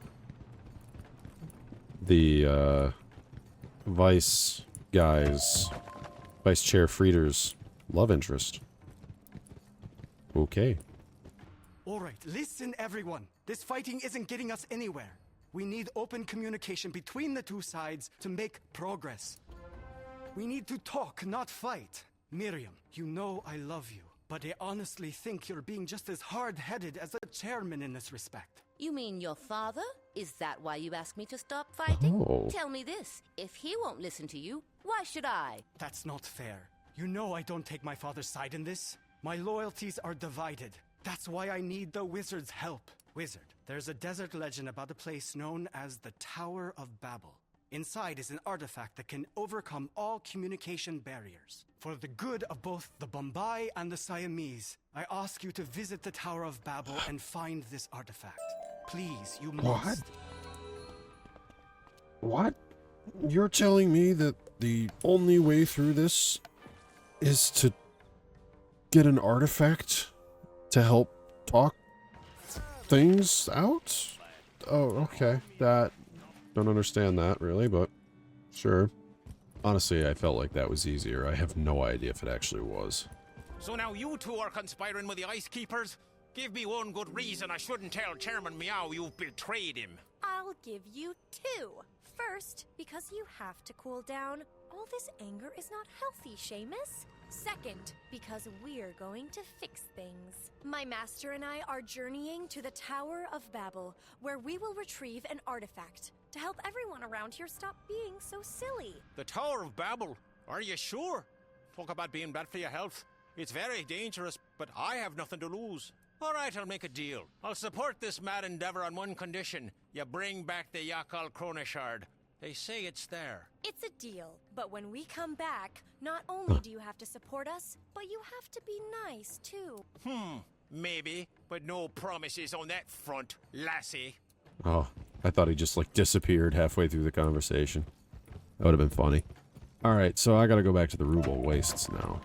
the Vice Chair Frieder's love interest. Okay. Alright, listen everyone. This fighting isn't getting us anywhere. We need open communication between the two sides to make progress. We need to talk, not fight. Miriam, you know I love you. But I honestly think you're being just as hard-headed as the chairman in this respect. You mean your father? Is that why you asked me to stop fighting? Oh. Tell me this. If he won't listen to you, why should I? That's not fair. You know I don't take my father's side in this. My loyalties are divided. That's why I need the wizard's help. Wizard, there's a desert legend about a place known as the Tower of Babel. Inside is an artifact that can overcome all communication barriers. For the good of both the Bombay and the Siamese, I ask you to visit the Tower of Babel and find this artifact. Please, you must. What? You're telling me that the only way through this is to get an artifact to help talk things out? Oh, okay. Don't understand that, really, but sure. Honestly, I felt like that was easier. I have no idea if it actually was. So now you two are conspiring with the Ice Keepers? Give me one good reason I shouldn't tell Chairman Meow you've betrayed him. I'll give you 2. First, because you have to cool down. All this anger is not healthy, Seamus. Second, because we're going to fix things. My master and I are journeying to the Tower of Babel, where we will retrieve an artifact to help everyone around here stop being so silly. The Tower of Babel? Are you sure? Talk about being bad for your health. It's very dangerous, but I have nothing to lose. All right, I'll make a deal. I'll support this mad endeavor on one condition. You bring back the Yakhal Shard. They say it's there. It's a deal. But when we come back, not only do you have to support us, but you have to be nice, too. Maybe, but no promises on that front, lassie. Oh, I thought he just, like, disappeared halfway through the conversation. That would have been funny. Alright, so I gotta go back to the Ruble Wastes now.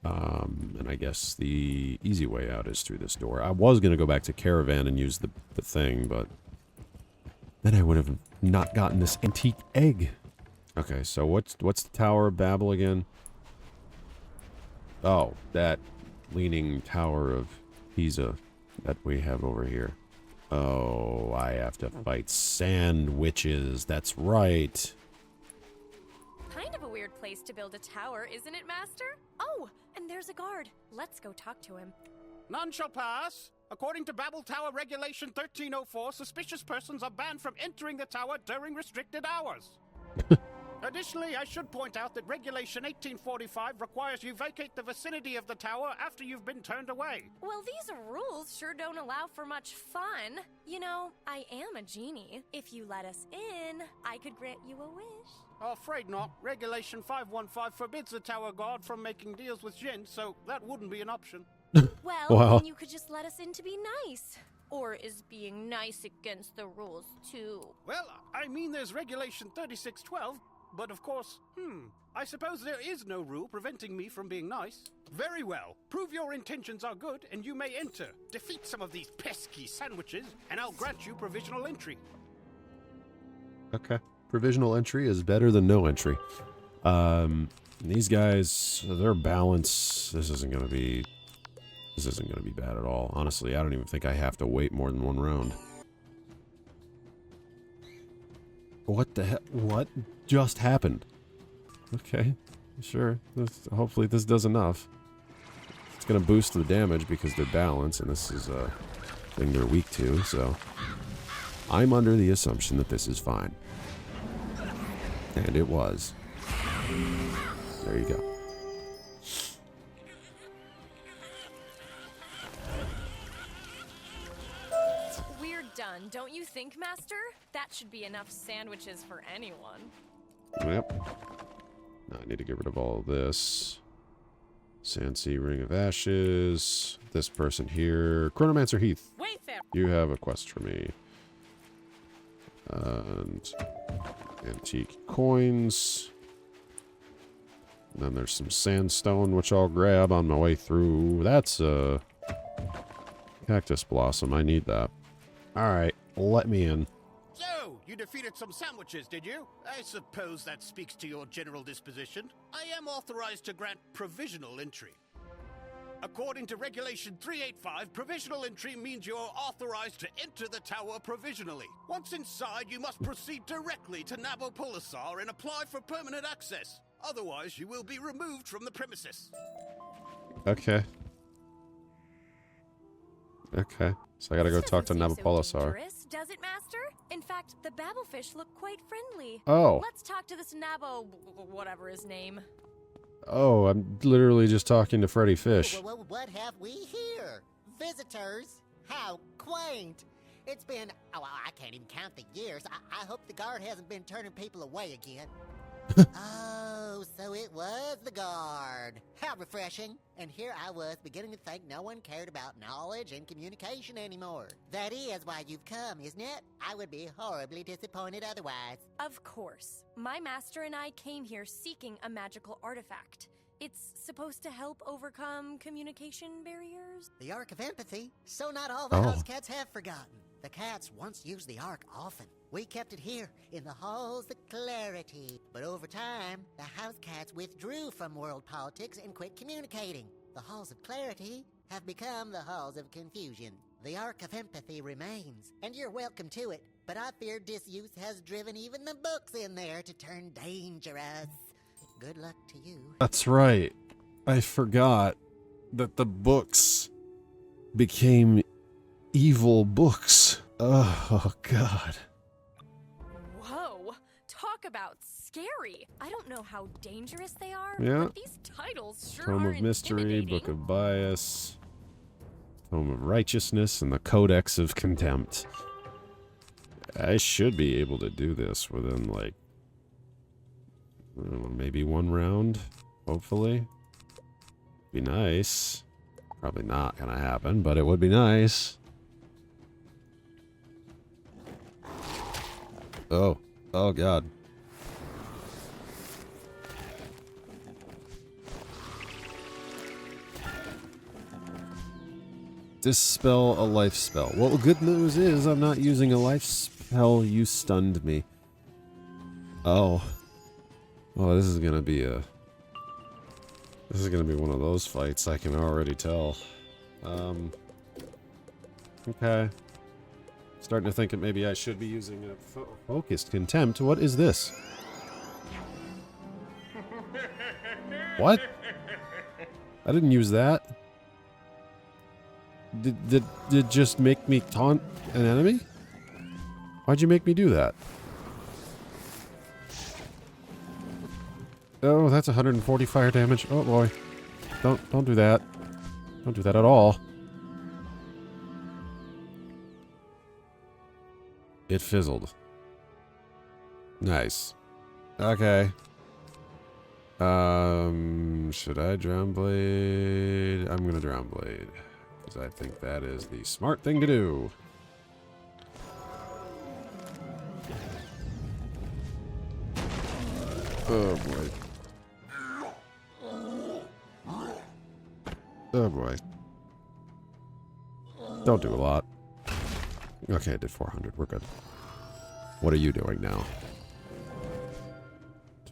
And I guess the easy way out is through this door. I was gonna go back to Caravan and use the thing, but then I would have not gotten this antique egg. Okay, so what's the Tower of Babel again? Oh, that leaning tower of Pisa that we have over here. Oh, I have to fight sand witches. That's right. Kind of a weird place to build a tower, isn't it, Master? Oh, and there's a guard. Let's go talk to him. None shall pass. According to Babel Tower Regulation 1304, suspicious persons are banned from entering the tower during restricted hours. Additionally, I should point out that Regulation 1845 requires you vacate the vicinity of the tower after you've been turned away. Well, these rules sure don't allow for much fun. You know, I am a genie. If you let us in, I could grant you a wish. Afraid not. Regulation 515 forbids the tower guard from making deals with djinns, so that wouldn't be an option. Well, Wow. then you could just let us in to be nice. Or is being nice against the rules, too? Well, I mean there's Regulation 3612, but of course, I suppose there is no rule preventing me from being nice. Very well. Prove your intentions are good, and you may enter. Defeat some of these pesky sandwiches, and I'll grant you provisional entry. Okay. Provisional entry is better than no entry. These guys, their balance, this isn't gonna be bad at all. Honestly, I don't even think I have to wait more than one round. What the heck? What just happened? Okay, sure. Hopefully this does enough. It's gonna boost the damage because they're balanced, and this is a thing they're weak to, so I'm under the assumption that this is fine. And it was. There you go. We're done, don't you think, Master? That should be enough sandwiches for anyone. Yep. Now I need to get rid of all of this. Sandsea Ring of Ashes. This person here. Chronomancer Heath. Wayfarer. You have a quest for me. And antique coins. And then there's some sandstone, which I'll grab on my way through. That's a cactus blossom. I need that. Alright, let me in. So, you defeated some sandwiches, did you? I suppose that speaks to your general disposition. I am authorized to grant provisional entry. According to Regulation 385, provisional entry means you're authorized to enter the tower provisionally. Once inside, you must proceed directly to Nabopolassar and apply for permanent access. Otherwise, you will be removed from the premises. Okay. Okay. So I gotta go talk to Nabopolassar. Does it, Master? In fact, the babblefish look quite friendly. Oh. Let's talk to this Nabo, whatever his name. Oh, I'm literally just talking to Freddy Fish. Well, what have we here? Visitors? How quaint. It's been, I can't even count the years. I hope the guard hasn't been turning people away again. Oh, so it was the guard. How refreshing. And here I was beginning to think no one cared about knowledge and communication anymore. That is why you've come, isn't it? I would be horribly disappointed otherwise. Of course. My master and I came here seeking a magical artifact. It's supposed to help overcome communication barriers. The Ark of Empathy? So not all the house cats have forgotten. The cats once used the Ark often. We kept it here, in the halls of clarity. But over time, the house cats withdrew from world politics and quit communicating. The halls of clarity have become the halls of confusion. The Ark of Empathy remains, and you're welcome to it. But I fear disuse has driven even the books in there to turn dangerous. Good luck to you. That's right. I forgot that the books became evil books. Oh, God. Whoa, talk about scary. I don't know how dangerous they are, Yeah. but these titles sure Tome are of Mystery, intimidating. Book of Bias, Tome of Righteousness, and the Codex of Contempt. I should be able to do this within, like, I don't know, maybe one round, hopefully. Be nice. Probably not gonna happen, but it would be nice. Oh. Oh, God. Dispel a life spell. Well, the good news is I'm not using a life spell. You stunned me. Oh. Oh, this is gonna be a... This is gonna be one of those fights, I can already tell. Okay. Starting to think that maybe I should be using a focused contempt. What is this? What? I didn't use that. Did it just make me taunt an enemy? Why'd you make me do that? Oh, that's 140 fire damage. Oh boy. Don't do that. Don't do that at all. It fizzled. Nice. Okay. Should I Drown Blade? I'm gonna Drown Blade. Because I think that is the smart thing to do. Oh boy. Oh boy. Don't do a lot. Okay, I did 400. We're good. What are you doing now?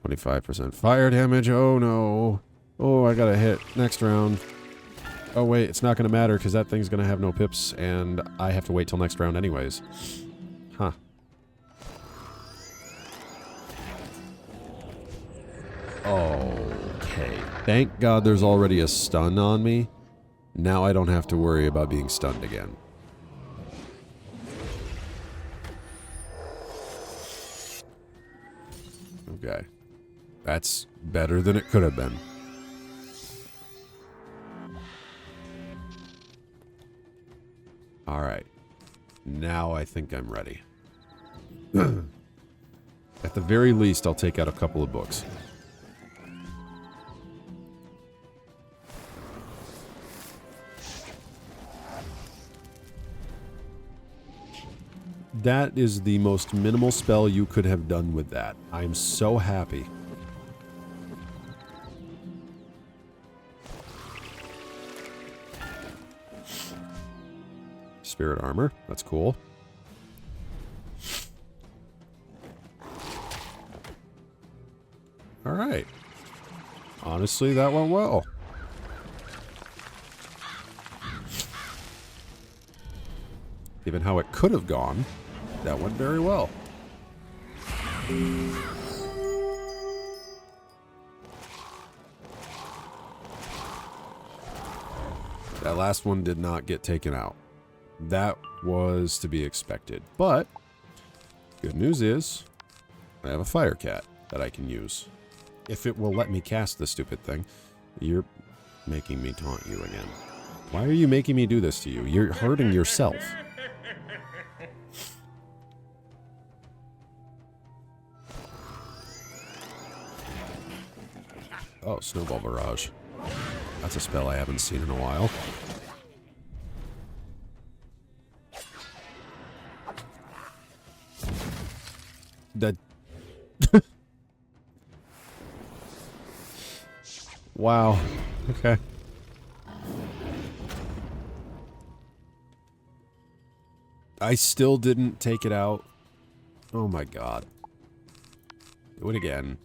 25% fire damage. Oh no. Oh, I got a hit. Next round. Oh wait, it's not going to matter because that thing's going to have no pips and I have to wait till next round anyways. Huh. Okay. Thank God there's already a stun on me. Now I don't have to worry about being stunned again. Okay. That's better than it could have been. Alright. Now I think I'm ready. At the very least, I'll take out a couple of books. That is the most minimal spell you could have done with that. I'm so happy. Spirit armor. That's cool. Alright. Honestly, that went well. Given how it could have gone, that went very well. That last one did not get taken out. That was to be expected. But, good news is, I have a fire cat that I can use. If it will let me cast the stupid thing. You're making me taunt you again. Why are you making me do this to you? You're hurting yourself. Oh, Snowball Barrage. That's a spell I haven't seen in a while. That... Wow. Okay. I still didn't take it out. Oh my god. Do it again.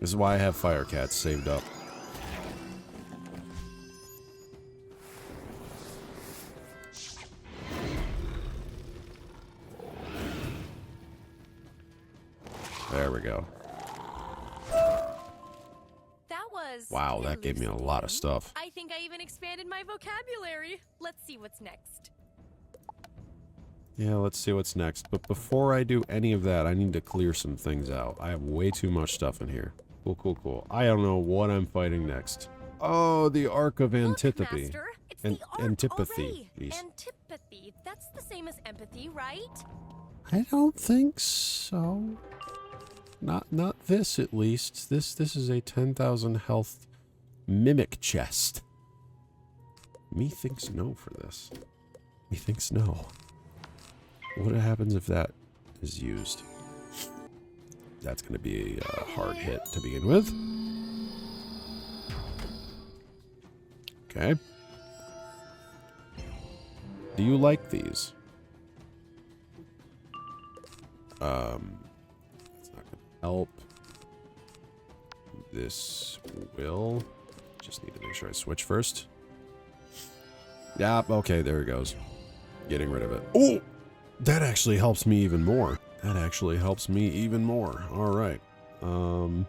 This is why I have fire cats saved up. There we go. That was... Wow, that gave me a lot of stuff. I think I even expanded my vocabulary. Let's see what's next. Yeah, let's see what's next. But before I do any of that, I need to clear some things out. I have way too much stuff in here. Cool, cool, cool. I don't know what I'm fighting next. Oh, the Arc of Antipathy. Master, it's the Arc Antipathy. Antipathy. That's the same as empathy, right? I don't think so. Not this, at least. This is a 10,000 health mimic chest. Methinks no for this. Methinks no. What happens if that is used? That's going to be a hard hit to begin with. Okay. Do you like these? It's not going to help. This will. Just need to make sure I switch first. Yeah, okay, there it goes. Getting rid of it. Oh! That actually helps me even more. That actually helps me even more. Alright. So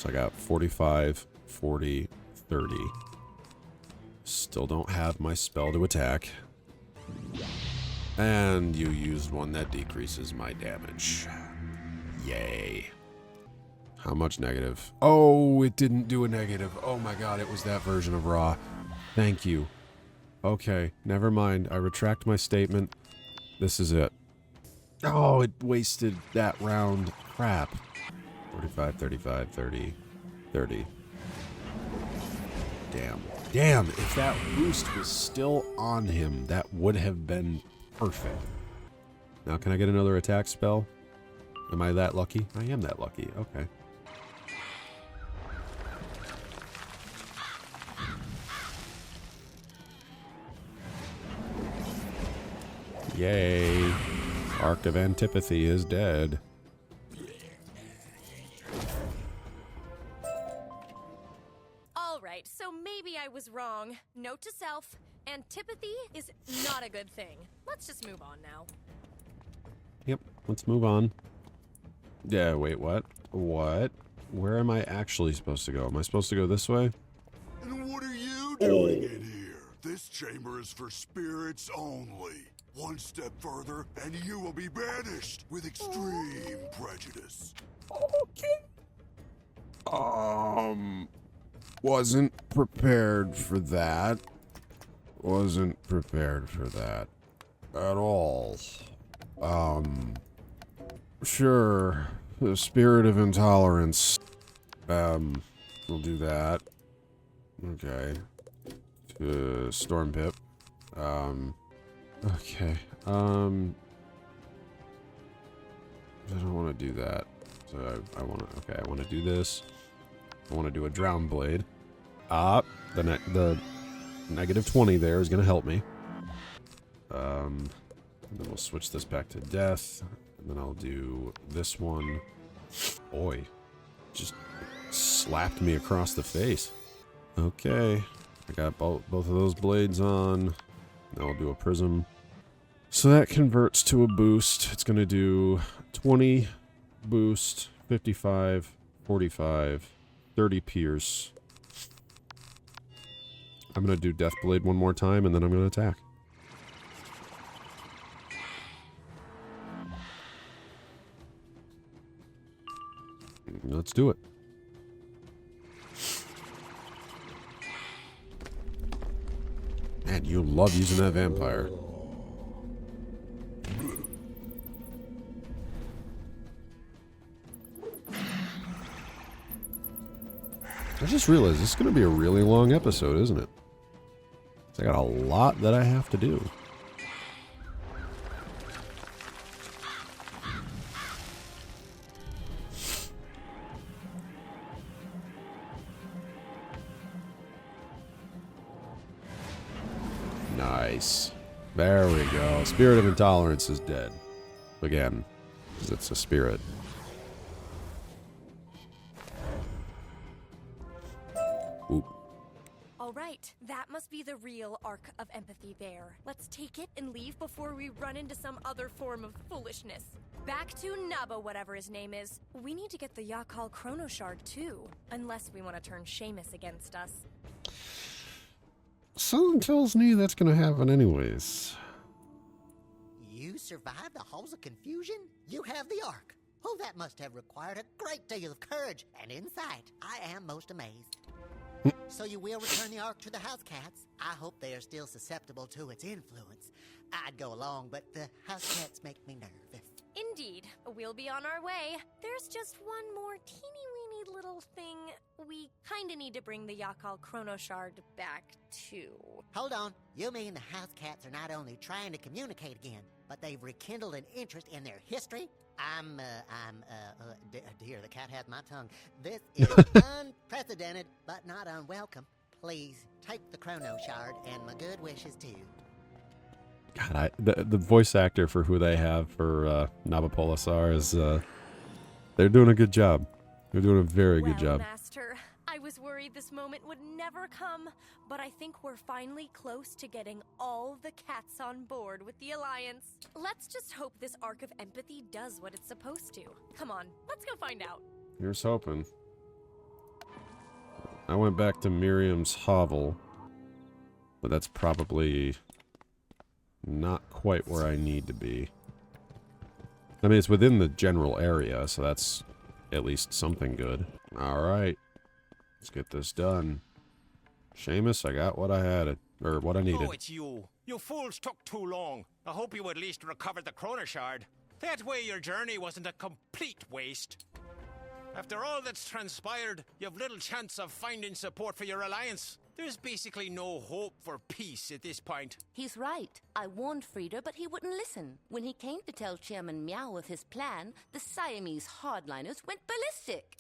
I got 45, 40, 30. Still don't have my spell to attack. And you used one that decreases my damage. Yay. How much negative? Oh, it didn't do a negative. Oh my god, it was that version of raw. Thank you. Okay, never mind. I retract my statement. This is it. Oh, it wasted that round. Crap. 45, 35, 30, 30. Damn. Damn, if that boost was still on him, that would have been perfect. Now, can I get another attack spell? Am I that lucky? I am that lucky. Okay. Yay. Arc of Antipathy is dead. Alright, so maybe I was wrong. Note to self, antipathy is not a good thing. Let's just move on now. Yep, let's move on. Yeah, wait, what? What? Where am I actually supposed to go? Am I supposed to go this way? And what are you doing in here? This chamber is for spirits only. One step further, and you will be banished with extreme prejudice. Okay. Wasn't prepared for that. Wasn't prepared for that at all. Sure. The spirit of intolerance. We'll do that. Okay. Storm Pip. Okay. I don't want to do that. So I want to. Okay, I want to do this. I want to do a Drown Blade. The negative 20 there is going to help me. And then we'll switch this back to death. And then I'll do this one. Boy, just slapped me across the face. Okay, I got both of those blades on. Now I'll do a prism. So that converts to a boost. It's going to do 20 boost, 55, 45, 30 pierce. I'm going to do Death Blade one more time, and then I'm going to attack. Let's do it. Man, you love using that vampire. I just realized this is going to be a really long episode, isn't it? I got a lot that I have to do. Nice. There we go. Spirit of Intolerance is dead. Again, because it's a spirit. Oop. Alright, that must be the real Arc of Empathy there. Let's take it and leave before we run into some other form of foolishness. Back to Nubba, whatever his name is. We need to get the Yakhal Chrono Shard too, unless we want to turn Seamus against us. Something tells me that's going to happen anyways. You survived the Halls of Confusion? You have the Ark. Oh, that must have required a great deal of courage and insight. I am most amazed. So you will return the Ark to the House Cats? I hope they are still susceptible to its influence. I'd go along, but the House Cats make me nervous. we'll be on our way. There's just one more teeny-weeny little thing we kinda need to bring the Yakhal Chrono Shard back to. Hold on. You mean the house cats are not only trying to communicate again, but they've rekindled an interest in their history? Dear, the cat has my tongue. This is unprecedented, but not unwelcome. Please, take the Chrono Shard and my good wishes too. God, the voice actor for who they have for Navapolisar is, they're doing a good job. They're doing a very good job. Master, I was worried this moment would never come, but I think we're finally close to getting all the cats on board with the Alliance. Let's just hope this arc of empathy does what it's supposed to. Come on, let's go find out. Here's hoping. I went back to Miriam's hovel, but that's probably not quite where I need to be. I mean, it's within the general area, so that's at least something good. Alright. Let's get this done. Seamus, I got what I had, or what I needed. Oh, it's you. You fools took too long. I hope you at least recovered the Chrono Shard. That way your journey wasn't a complete waste. After all that's transpired, you've little chance of finding support for your alliance. There's basically no hope for peace at this point. He's right. I warned Frieder, but he wouldn't listen. When he came to tell Chairman Meow of his plan, the Siamese hardliners went ballistic.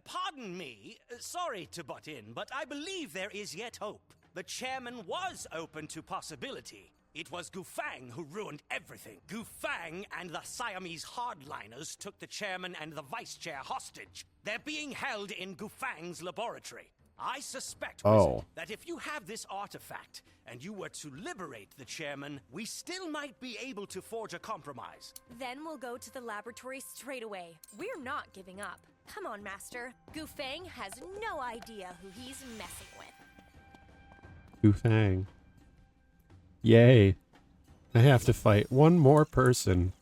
Pardon me, sorry to butt in, but I believe there is yet hope. The chairman was open to possibility. It was Gufang who ruined everything. Gufang and the Siamese hardliners took the chairman and the vice chair hostage. They're being held in Gufang's laboratory. I suspect, Wizard, that if you have this artifact and you were to liberate the chairman, we still might be able to forge a compromise. Then we'll go to the laboratory straight away. We're not giving up. Come on, Master. Gufang has no idea who he's messing with. Gufang. Yay. I have to fight one more person.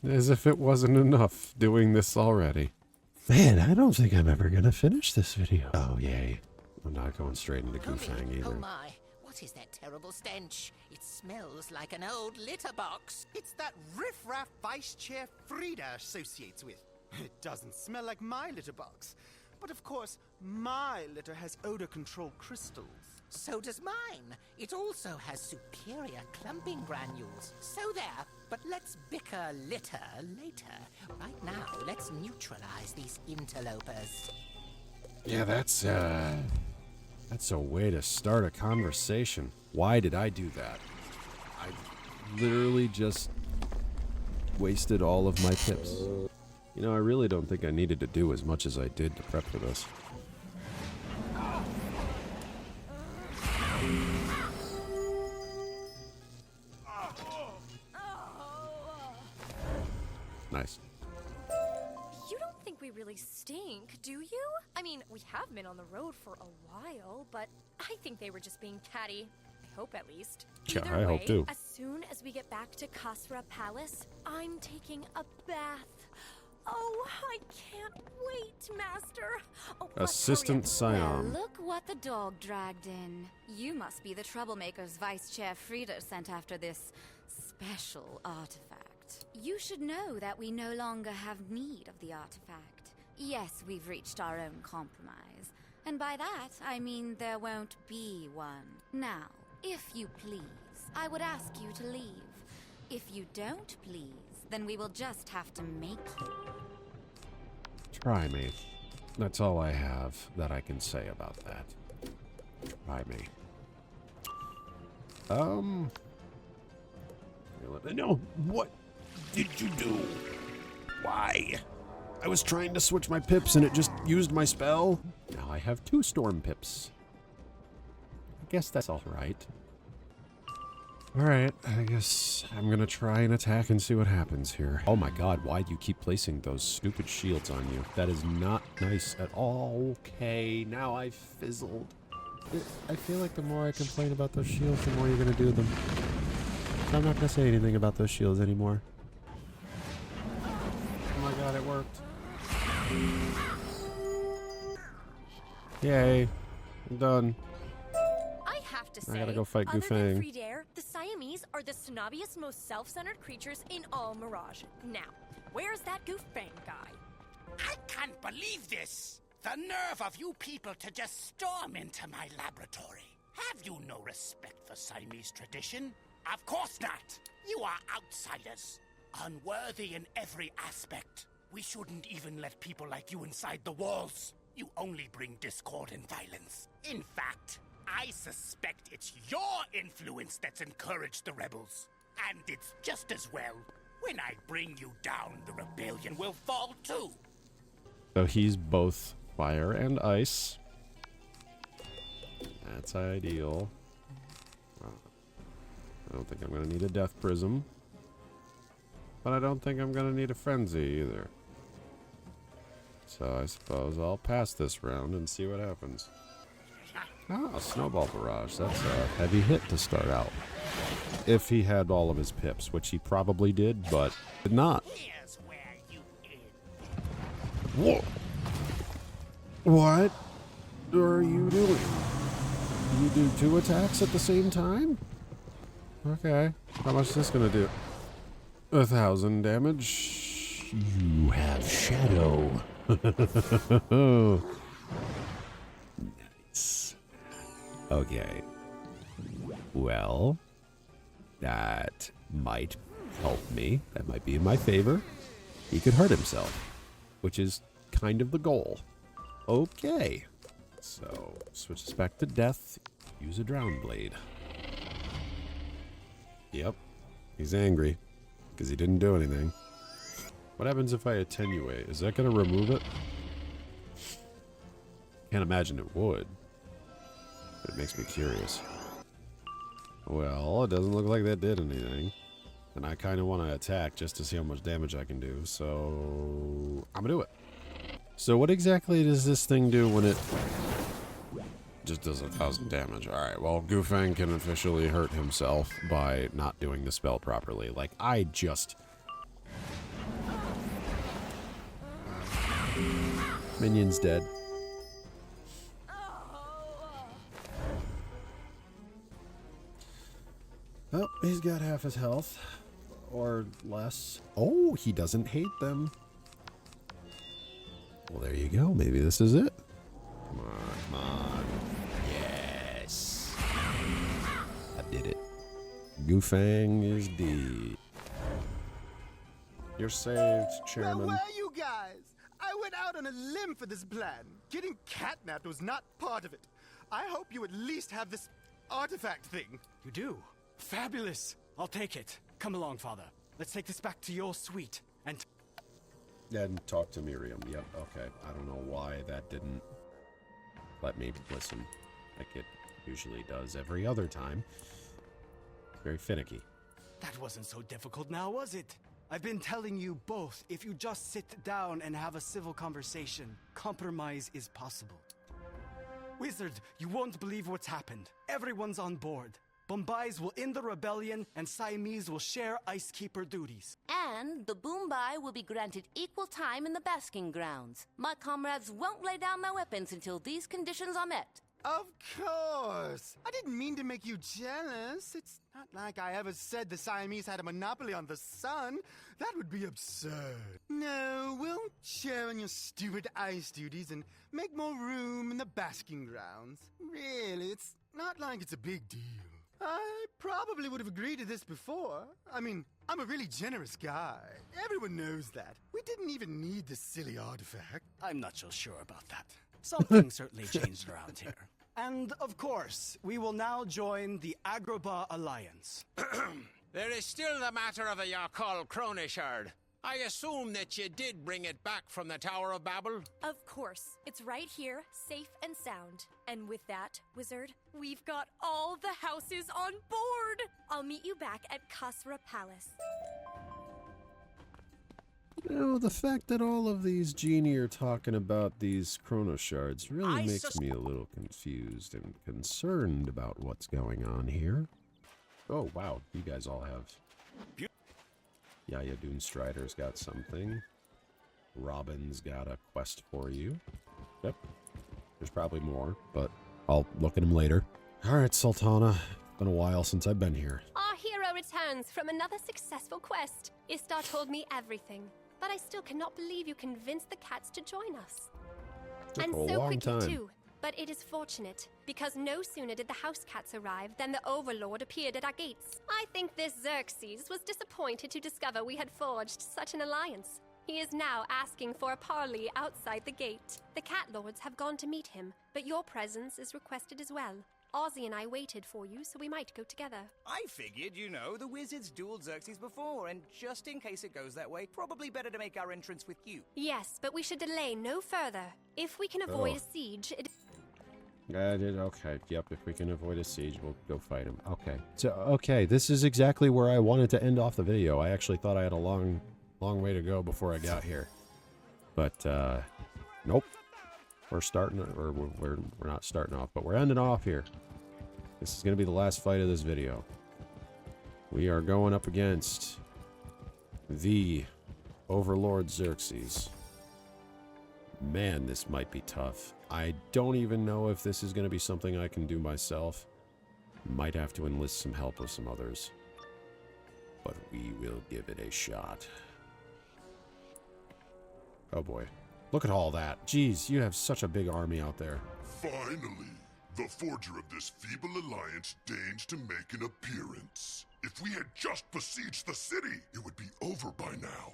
As if it wasn't enough doing this already. Man, I don't think I'm ever gonna finish this video. Oh, yay. I'm not going straight into Gufang either. Oh my, what is that terrible stench? It smells like an old litter box. It's that riffraff vice chair Frieda associates with. It doesn't smell like my litter box. But of course, my litter has odor control crystals. So does mine. It also has superior clumping granules. So there. But let's bicker litter later. Right now, let's neutralize these interlopers. Yeah, that's a way to start a conversation. Why did I do that? I literally just wasted all of my pips. You know, I really don't think I needed to do as much as I did to prep for this. Nice. You don't think we really stink, do you? I mean, we have been on the road for a while, but I think they were just being catty. I hope at least. Yeah, Either I hope way, too. As soon as we get back to Kasra Palace, I'm taking a bath. Oh, I can't wait, Master. Oh, Assistant Scion. Well, look what the dog dragged in. You must be the troublemakers Vice Chair Frieda sent after this special artifact. You should know that we no longer have need of the artifact. Yes, we've reached our own compromise. And by that, I mean there won't be one. Now, if you please, I would ask you to leave. If you don't please, then we will just have to make you. Try me. That's all I have that I can say about that. Try me. No, what did you do? Why? I was trying to switch my pips and it just used my spell. Now I have 2 storm pips. I guess that's alright. Alright, I guess I'm gonna try and attack and see what happens here. Oh my god, why do you keep placing those stupid shields on you? That is not nice at all. Okay, now I've fizzled. I feel like the more I complain about those shields, the more you're gonna do them. So I'm not gonna say anything about those shields anymore. Oh my god, it worked. Yay. I'm done. I have to say, I gotta go fight other Gufang. than Frieder, the Siamese are the snobbiest, most self-centered creatures in all Mirage. Now, Where's that Goofbang guy? I can't believe this! The nerve of you people to just storm into my laboratory. Have you no respect for Siamese tradition? Of course not! You are outsiders. Unworthy in every aspect. We shouldn't even let people like you inside the walls. You only bring discord and violence. In fact, I suspect it's your influence that's encouraged the rebels. And it's just as well. When I bring you down, the rebellion will fall too. So he's both fire and ice. That's ideal. I don't think I'm going to need a death prism. But I don't think I'm going to need a frenzy either. So I suppose I'll pass this round and see what happens. Ah, snowball barrage. That's a heavy hit to start out. If he had all of his pips, which he probably did, but did not. Whoa. What are you doing? You do 2 attacks at the same time? Okay. How much is this going to do? 1,000 damage. You have shadow. Nice. Okay. Well, that might help me. That might be in my favor. He could hurt himself, which is kind of the goal. Okay. So, switch this back to death. Use a drown blade. Yep. He's angry because he didn't do anything. What happens if I attenuate? Is that going to remove it? Can't imagine it would. But it makes me curious. Well, it doesn't look like that did anything. And I kind of want to attack just to see how much damage I can do. So, I'm going to do it. So what exactly does this thing do when it just does 1,000 damage? Alright, well, Goofang can officially hurt himself by not doing the spell properly. Like, I just... Minion's dead. Oh, he's got half his health. Or less. Oh, he doesn't hate them. Well, there you go. Maybe this is it. Come on, come on. Yes. I did it. Goofang is dead. You're saved, Chairman. Well, where are you guys? I went out on a limb for this plan. Getting catnapped was not part of it. I hope you at least have this artifact thing. You do? Fabulous. I'll take it. Come along, Father. Let's take this back to your suite and... And talk to Miriam. Yep, okay. I don't know why that didn't let me listen like it usually does every other time. Very finicky. That wasn't so difficult now, was it? I've been telling you both, if you just sit down and have a civil conversation, compromise is possible. Wizard, you won't believe what's happened. Everyone's on board. Bombay's will end the rebellion, and Siamese will share Icekeeper duties. And the Boombai will be granted equal time in the basking grounds. My comrades won't lay down their weapons until these conditions are met. Of course. I didn't mean to make you jealous. It's not like I ever said the Siamese had a monopoly on the sun. That would be absurd. No, we'll share in your stupid ice duties and make more room in the basking grounds. Really, it's not like it's a big deal. I probably would have agreed to this before. I mean, I'm a really generous guy. Everyone knows that. We didn't even need this silly artifact. I'm not so sure about that. Something certainly changed around here. And, of course, we will now join the Agrobah Alliance. There is still the matter of the Yakhal Shard. I assume that you did bring it back from the Tower of Babel? Of course. It's right here, safe and sound. And with that, Wizard, we've got all the houses on board! I'll meet you back at Kasra Palace. You know, the fact that all of these genie are talking about these chrono shards really makes me a little confused and concerned about what's going on here. Oh, wow. You guys all have... Yaya Doonstrider's got something. Robin's got a quest for you. Yep. There's probably more, but I'll look at him later. Alright, Sultana. Been a while since I've been here. Our hero returns from another successful quest. Istar told me everything. but I still cannot believe you convinced the cats to join us. Took And a so long quickly time. too. But it is fortunate, because no sooner did the house cats arrive than the Overlord appeared at our gates. I think this Xerxes was disappointed to discover we had forged such an alliance. He is now asking for a parley outside the gate. The cat lords have gone to meet him, but your presence is requested as well. Ozzy and I waited for you, so we might go together. I figured, you know, the wizards dueled Xerxes before, and just in case it goes that way, probably better to make our entrance with you. Yes, but we should delay no further. If we can avoid Oh. a siege, it... I did, okay. Yep, if we can avoid a siege, we'll go fight him. Okay. So, okay, this is exactly where I wanted to end off the video. I actually thought I had a long way to go before I got here. But, nope. We're starting, or we're not starting off, but we're ending off here. This is going to be the last fight of this video. We are going up against the Overlord Xerxes. Man, this might be tough. I don't even know if this is going to be something I can do myself. Might have to enlist some help with some others. But we will give it a shot. Oh boy. Look at all that. Jeez, you have such a big army out there. Finally, the forger of this feeble alliance deigns to make an appearance. If we had just besieged the city, it would be over by now.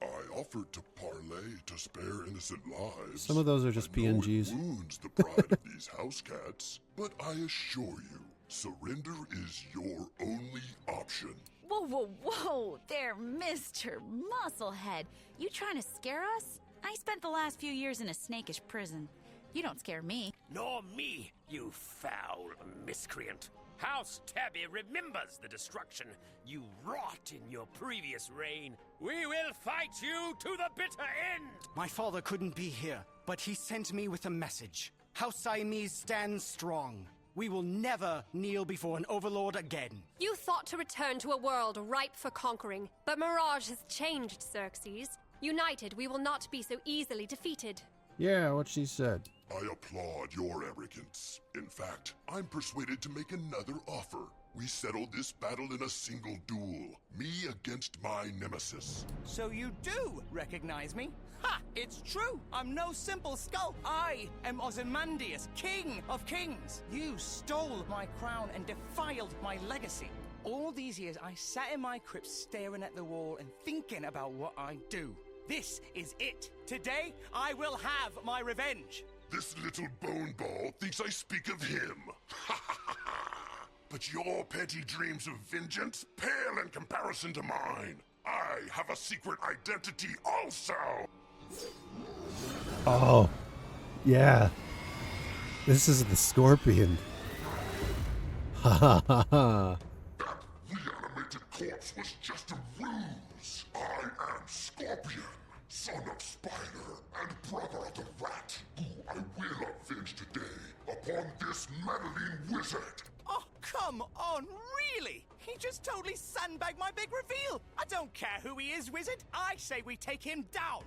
I offered to parley to spare innocent lives. Some of those are just PNGs. It wounds the pride of these house cats, but I assure you, surrender is your only option. Whoa, whoa, whoa! There, Mr. Musclehead. You trying to scare us? I spent the last few years in a snakish prison. You don't scare me. Nor me, you foul miscreant. House Tabby remembers the destruction you wrought in your previous reign. We will fight you to the bitter end! My father couldn't be here, but he sent me with a message. House Siamese stands strong. We will never kneel before an overlord again. You thought to return to a world ripe for conquering, but Mirage has changed, Xerxes. United, we will not be so easily defeated. Yeah, what she said. I applaud your arrogance. In fact, I'm persuaded to make another offer. We settle this battle in a single duel. Me against my nemesis. So you do recognize me? Ha! It's true! I'm no simple skull. I am Ozymandias, King of Kings. You stole my crown and defiled my legacy. All these years, I sat in my crypt staring at the wall and thinking about what I do. This is it. Today, I will have my revenge. This little bone ball thinks I speak of him. But your petty dreams of vengeance pale in comparison to mine. I have a secret identity also. Oh, yeah. This is the Scorpion. Ha ha ha ha. That reanimated corpse was just a ruse. I am Scorpion, son of Spider and brother of the Rat, who I will avenge today upon this meddling wizard. Oh, come on, really? He just totally sandbagged my big reveal. I don't care who he is, wizard. I say we take him down.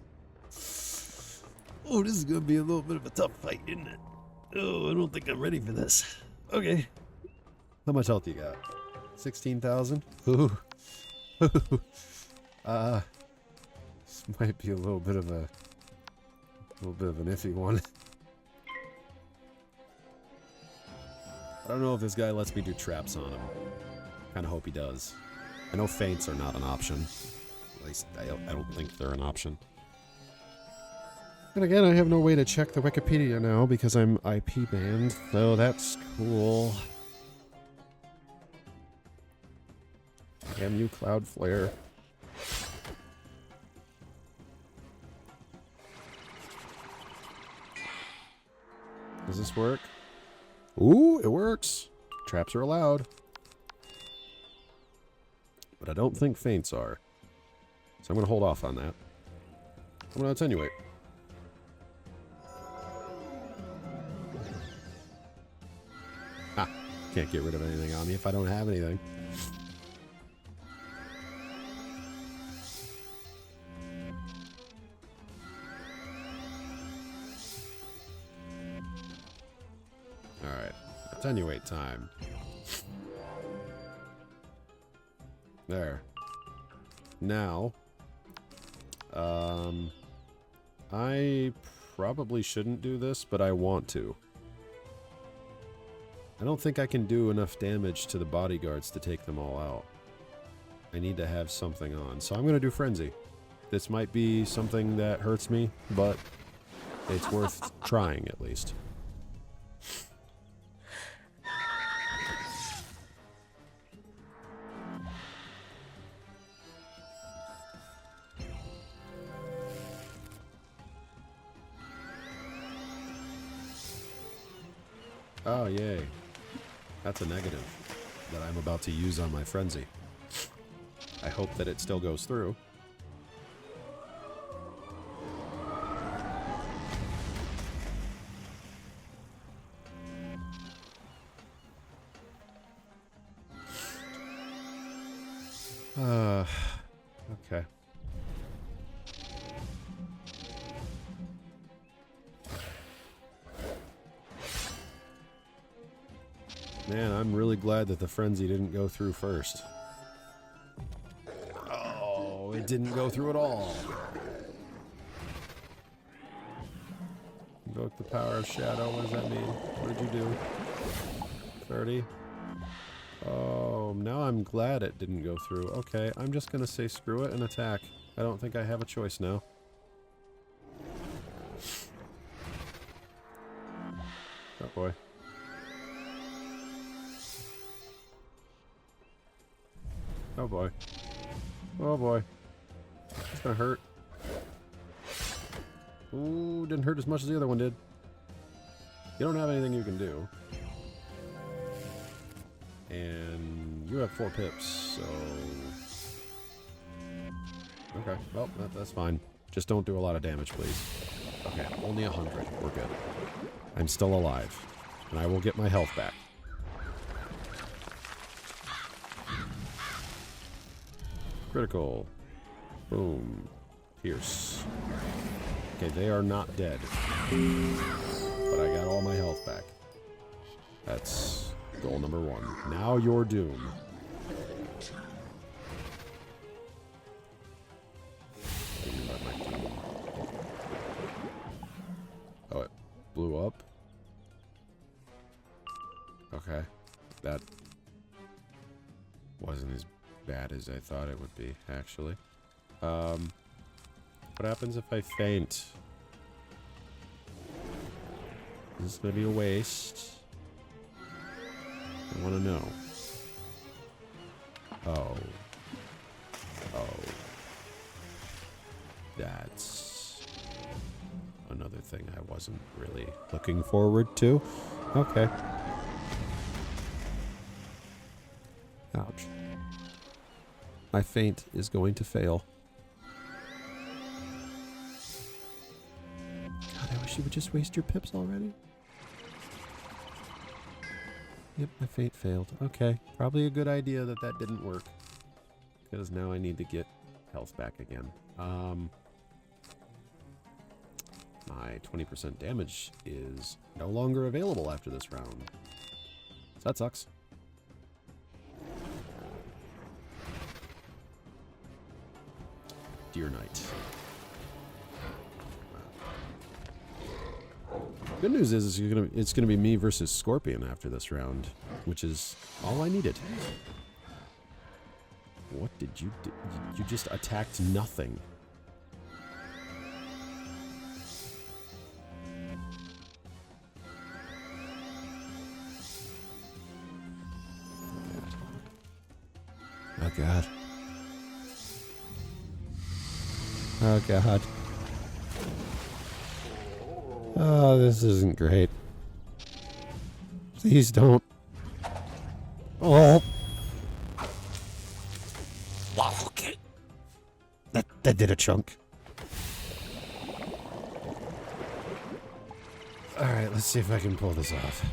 Oh, this is going to be a little bit of a tough fight, isn't it? Oh, I don't think I'm ready for this. Okay. How much health you got? 16,000? Ooh. This might be a little bit of an iffy one. I don't know if this guy lets me do traps on him. Kind of hope he does. I know feints are not an option. At least I don't think they're an option. And again, I have no way to check the Wikipedia now because I'm IP banned, so that's cool. Damn you, Cloudflare. Does this work? Ooh, it works. Traps are allowed. But I don't think feints are. So I'm going to hold off on that. I'm going to attenuate. Ah, can't get rid of anything on me if I don't have anything. Alright, attenuate time. There. Now, I probably shouldn't do this, but I want to. I don't think I can do enough damage to the bodyguards to take them all out. I need to have something on, so I'm going to do Frenzy. This might be something that hurts me, but it's worth trying at least. Oh, yay. That's a negative that I'm about to use on my Frenzy. I hope that it still goes through. Okay. Man, I'm really glad that the Frenzy didn't go through first. Oh, it didn't go through at all. Invoke the power of shadow. What does that mean? What did you do? 30? Oh, now I'm glad it didn't go through. Okay, I'm just gonna say screw it and attack. I don't think I have a choice now. Oh boy. Oh boy. Oh boy. It's gonna hurt. Ooh, didn't hurt as much as the other one did. You don't have anything you can do. And you have 4 pips, so... Okay, well, that's fine. Just don't do a lot of damage, please. Okay, only 100. We're good. I'm still alive. And I will get my health back. Critical. Boom. Pierce. Okay, they are not dead. But I got all my health back. That's goal number 1. Now you're doomed. Oh, it blew up? Okay. That wasn't as bad as I thought it would be, actually. What happens if I faint? Is this gonna be a waste? I want to know. Oh. Oh. That's another thing I wasn't really looking forward to. Okay. Ouch. My feint is going to fail. God, I wish you would just waste your pips already. Yep, my feint failed. Okay, probably a good idea that that didn't work. Because now I need to get health back again. My 20% damage is no longer available after this round. So that sucks. Deer Knight. Good news is it's gonna be me versus Scorpion after this round, which is all I needed. What did you do? You just attacked nothing. Oh God. Oh God. Oh, this isn't great. Please don't. Oh. Okay. That did a chunk. Alright, let's see if I can pull this off.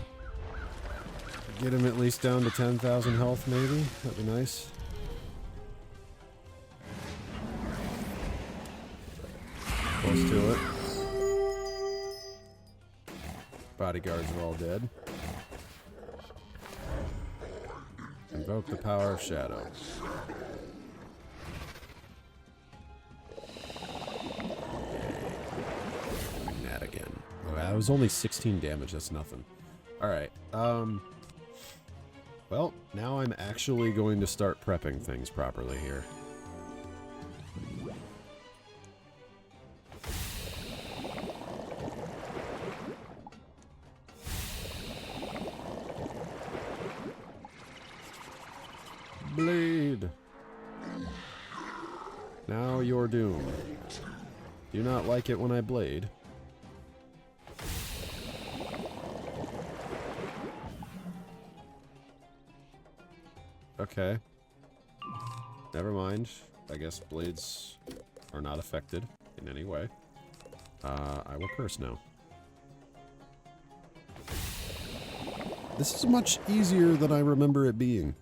Get him at least down to 10,000 health, maybe? That'd be nice. Close to it. Bodyguards are all dead. Invoke the power of shadow. That was only 16 damage. That's nothing. Alright. Well, now I'm actually going to start prepping things properly here. Blade. Now you're doomed. Do you not like it when I blade? Okay. Never mind. I guess blades are not affected in any way. I will curse now. This is much easier than I remember it being.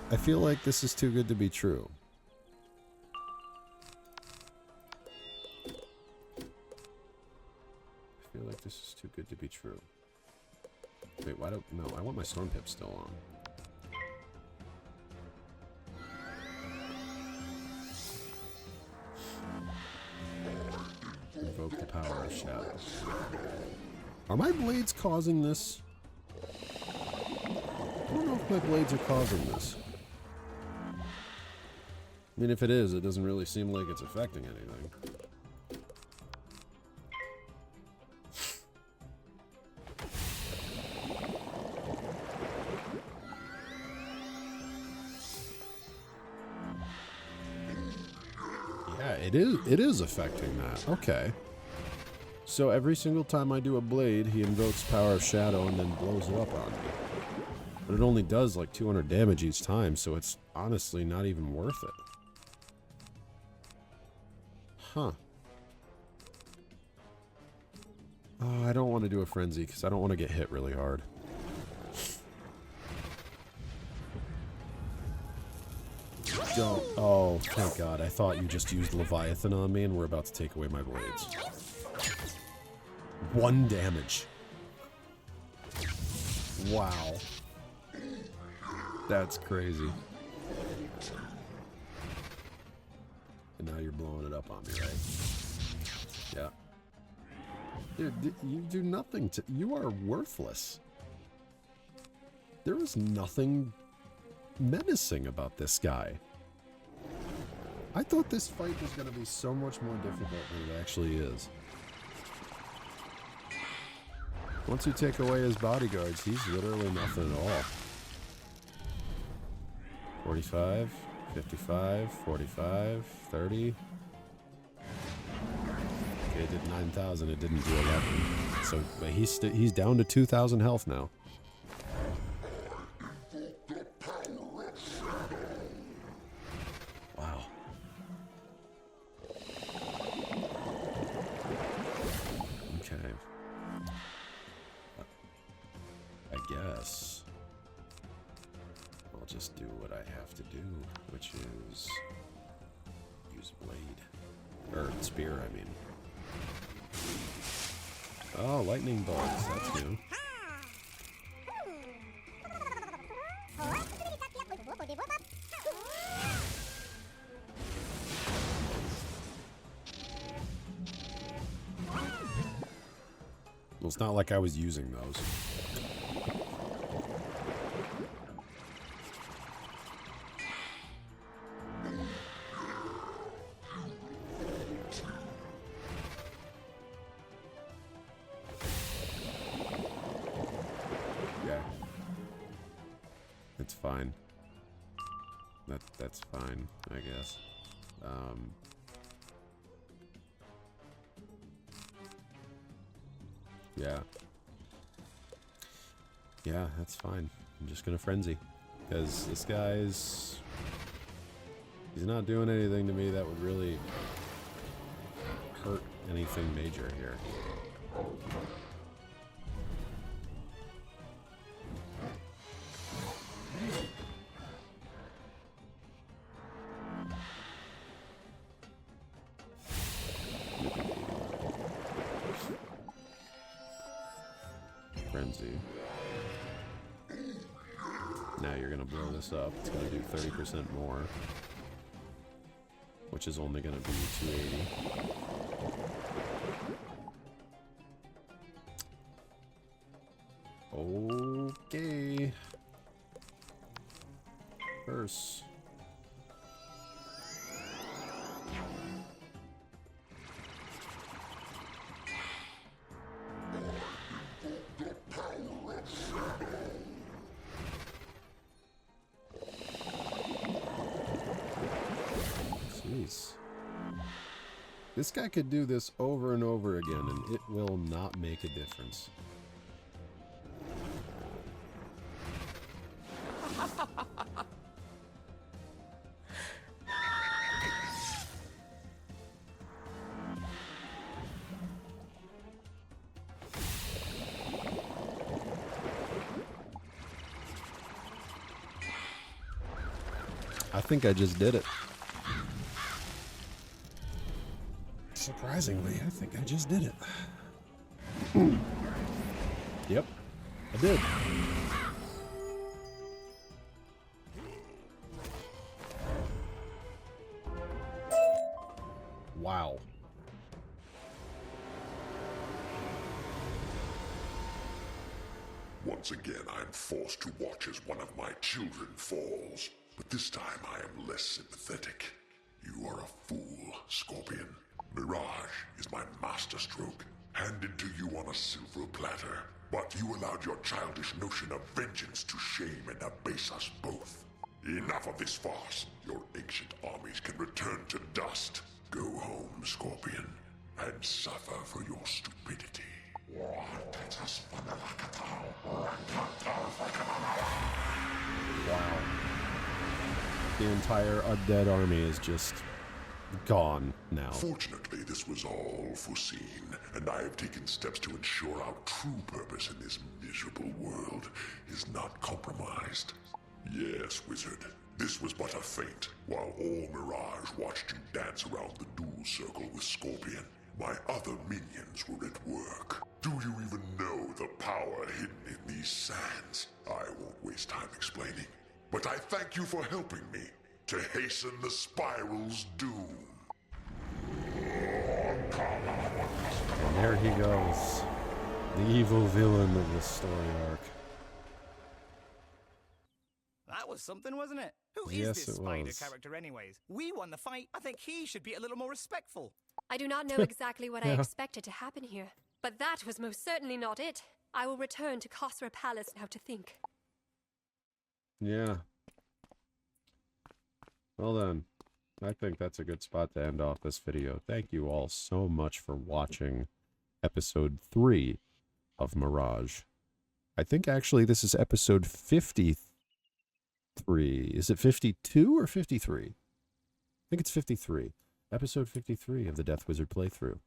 I feel like this is too good to be true. I feel like this is too good to be true. Wait, why don't... No, I want my storm pip still on. Invoke the power of shadow. Are my blades causing this? I don't know if my blades are causing this. I mean, if it is, it doesn't really seem like it's affecting anything. Yeah, it is affecting that. Okay. So every single time I do a blade, he invokes Power of Shadow and then blows it up on me. But it only does like 200 damage each time, so it's honestly not even worth it. Huh. Oh, I don't want to do a frenzy because I don't want to get hit really hard. Don't. Oh, thank God. I thought you just used Leviathan on me and were about to take away my blades. 1 damage. Wow. That's crazy. And now you're blowing it up on me, right? Yeah. Dude, you do nothing to... You are worthless. There is nothing menacing about this guy. I thought this fight was going to be so much more difficult than it actually is. Once you take away his bodyguards, he's literally nothing at all. 45, 55, 45, 30. Okay, it did 9,000. It didn't do 11. So, but he's down to 2,000 health now. Wow. Okay. I guess I'll just do what I have to do, which is use blade. Or spear, I mean. Oh, lightning bugs, that's new. Well, it's not like I was using those. It's fine. That's fine, I guess. Yeah. Yeah, that's fine. I'm just gonna frenzy. Because this guy's... He's not doing anything to me that would really hurt anything major here. Frenzy. Now you're gonna blow this up. It's gonna do 30% more. which is only going to be 280. Okay. Curse. Jeez. This guy could do this over and over again, and it will not make a difference. I think I just did it. Surprisingly, I think I just did it. Yep, I did. Wow. Once again, I'm forced to watch as one of my children falls. But this time I am less sympathetic. You are a fool, Scorpion. Mirage is my masterstroke, handed to you on a silver platter. But you allowed your childish notion of vengeance to shame and abase us both. Enough of this farce. Your ancient armies can return to dust. Go home, Scorpion, and suffer for your stupidity. Wow. The entire undead army is just gone now. Fortunately, this was all foreseen, and I have taken steps to ensure our true purpose in this miserable world is not compromised. Yes, Wizard, this was but a feint, while all Mirage watched you dance around the duel circle with Scorpion. My other minions were at work. Do you even know the power hidden in these sands? I won't waste time explaining. But I thank you for helping me to hasten the spiral's doom. And there he goes. The evil villain of the story arc. That was something, wasn't it? Who is Yes, this it spider was. character anyways? We won the fight. I think he should be a little more respectful. I do not know exactly what I Yeah. expected to happen here, but that was most certainly not it. I will return to Khosra Palace now to think. Yeah. Well then, I think that's a good spot to end off this video. Thank you all so much for watching episode 3 of Mirage. I think actually this is episode 53. Is it 52 or 53? I think it's 53. Episode 53 of the Death Wizard playthrough.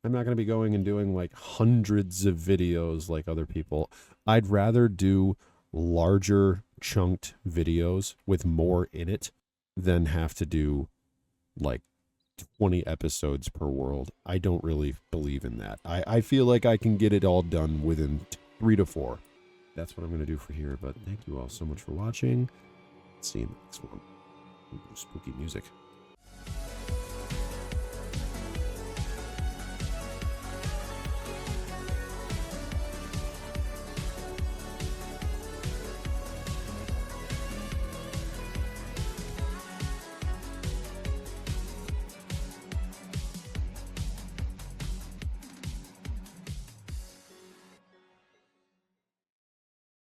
I'm not going to be going and doing like hundreds of videos like other people. I'd rather do larger chunked videos with more in it than have to do like 20 episodes per world. I don't really believe in that. I feel like I can get it all done within 3 to 4. That's what I'm going to do for here, but thank you all so much for watching. See you in the next one. Ooh, spooky music.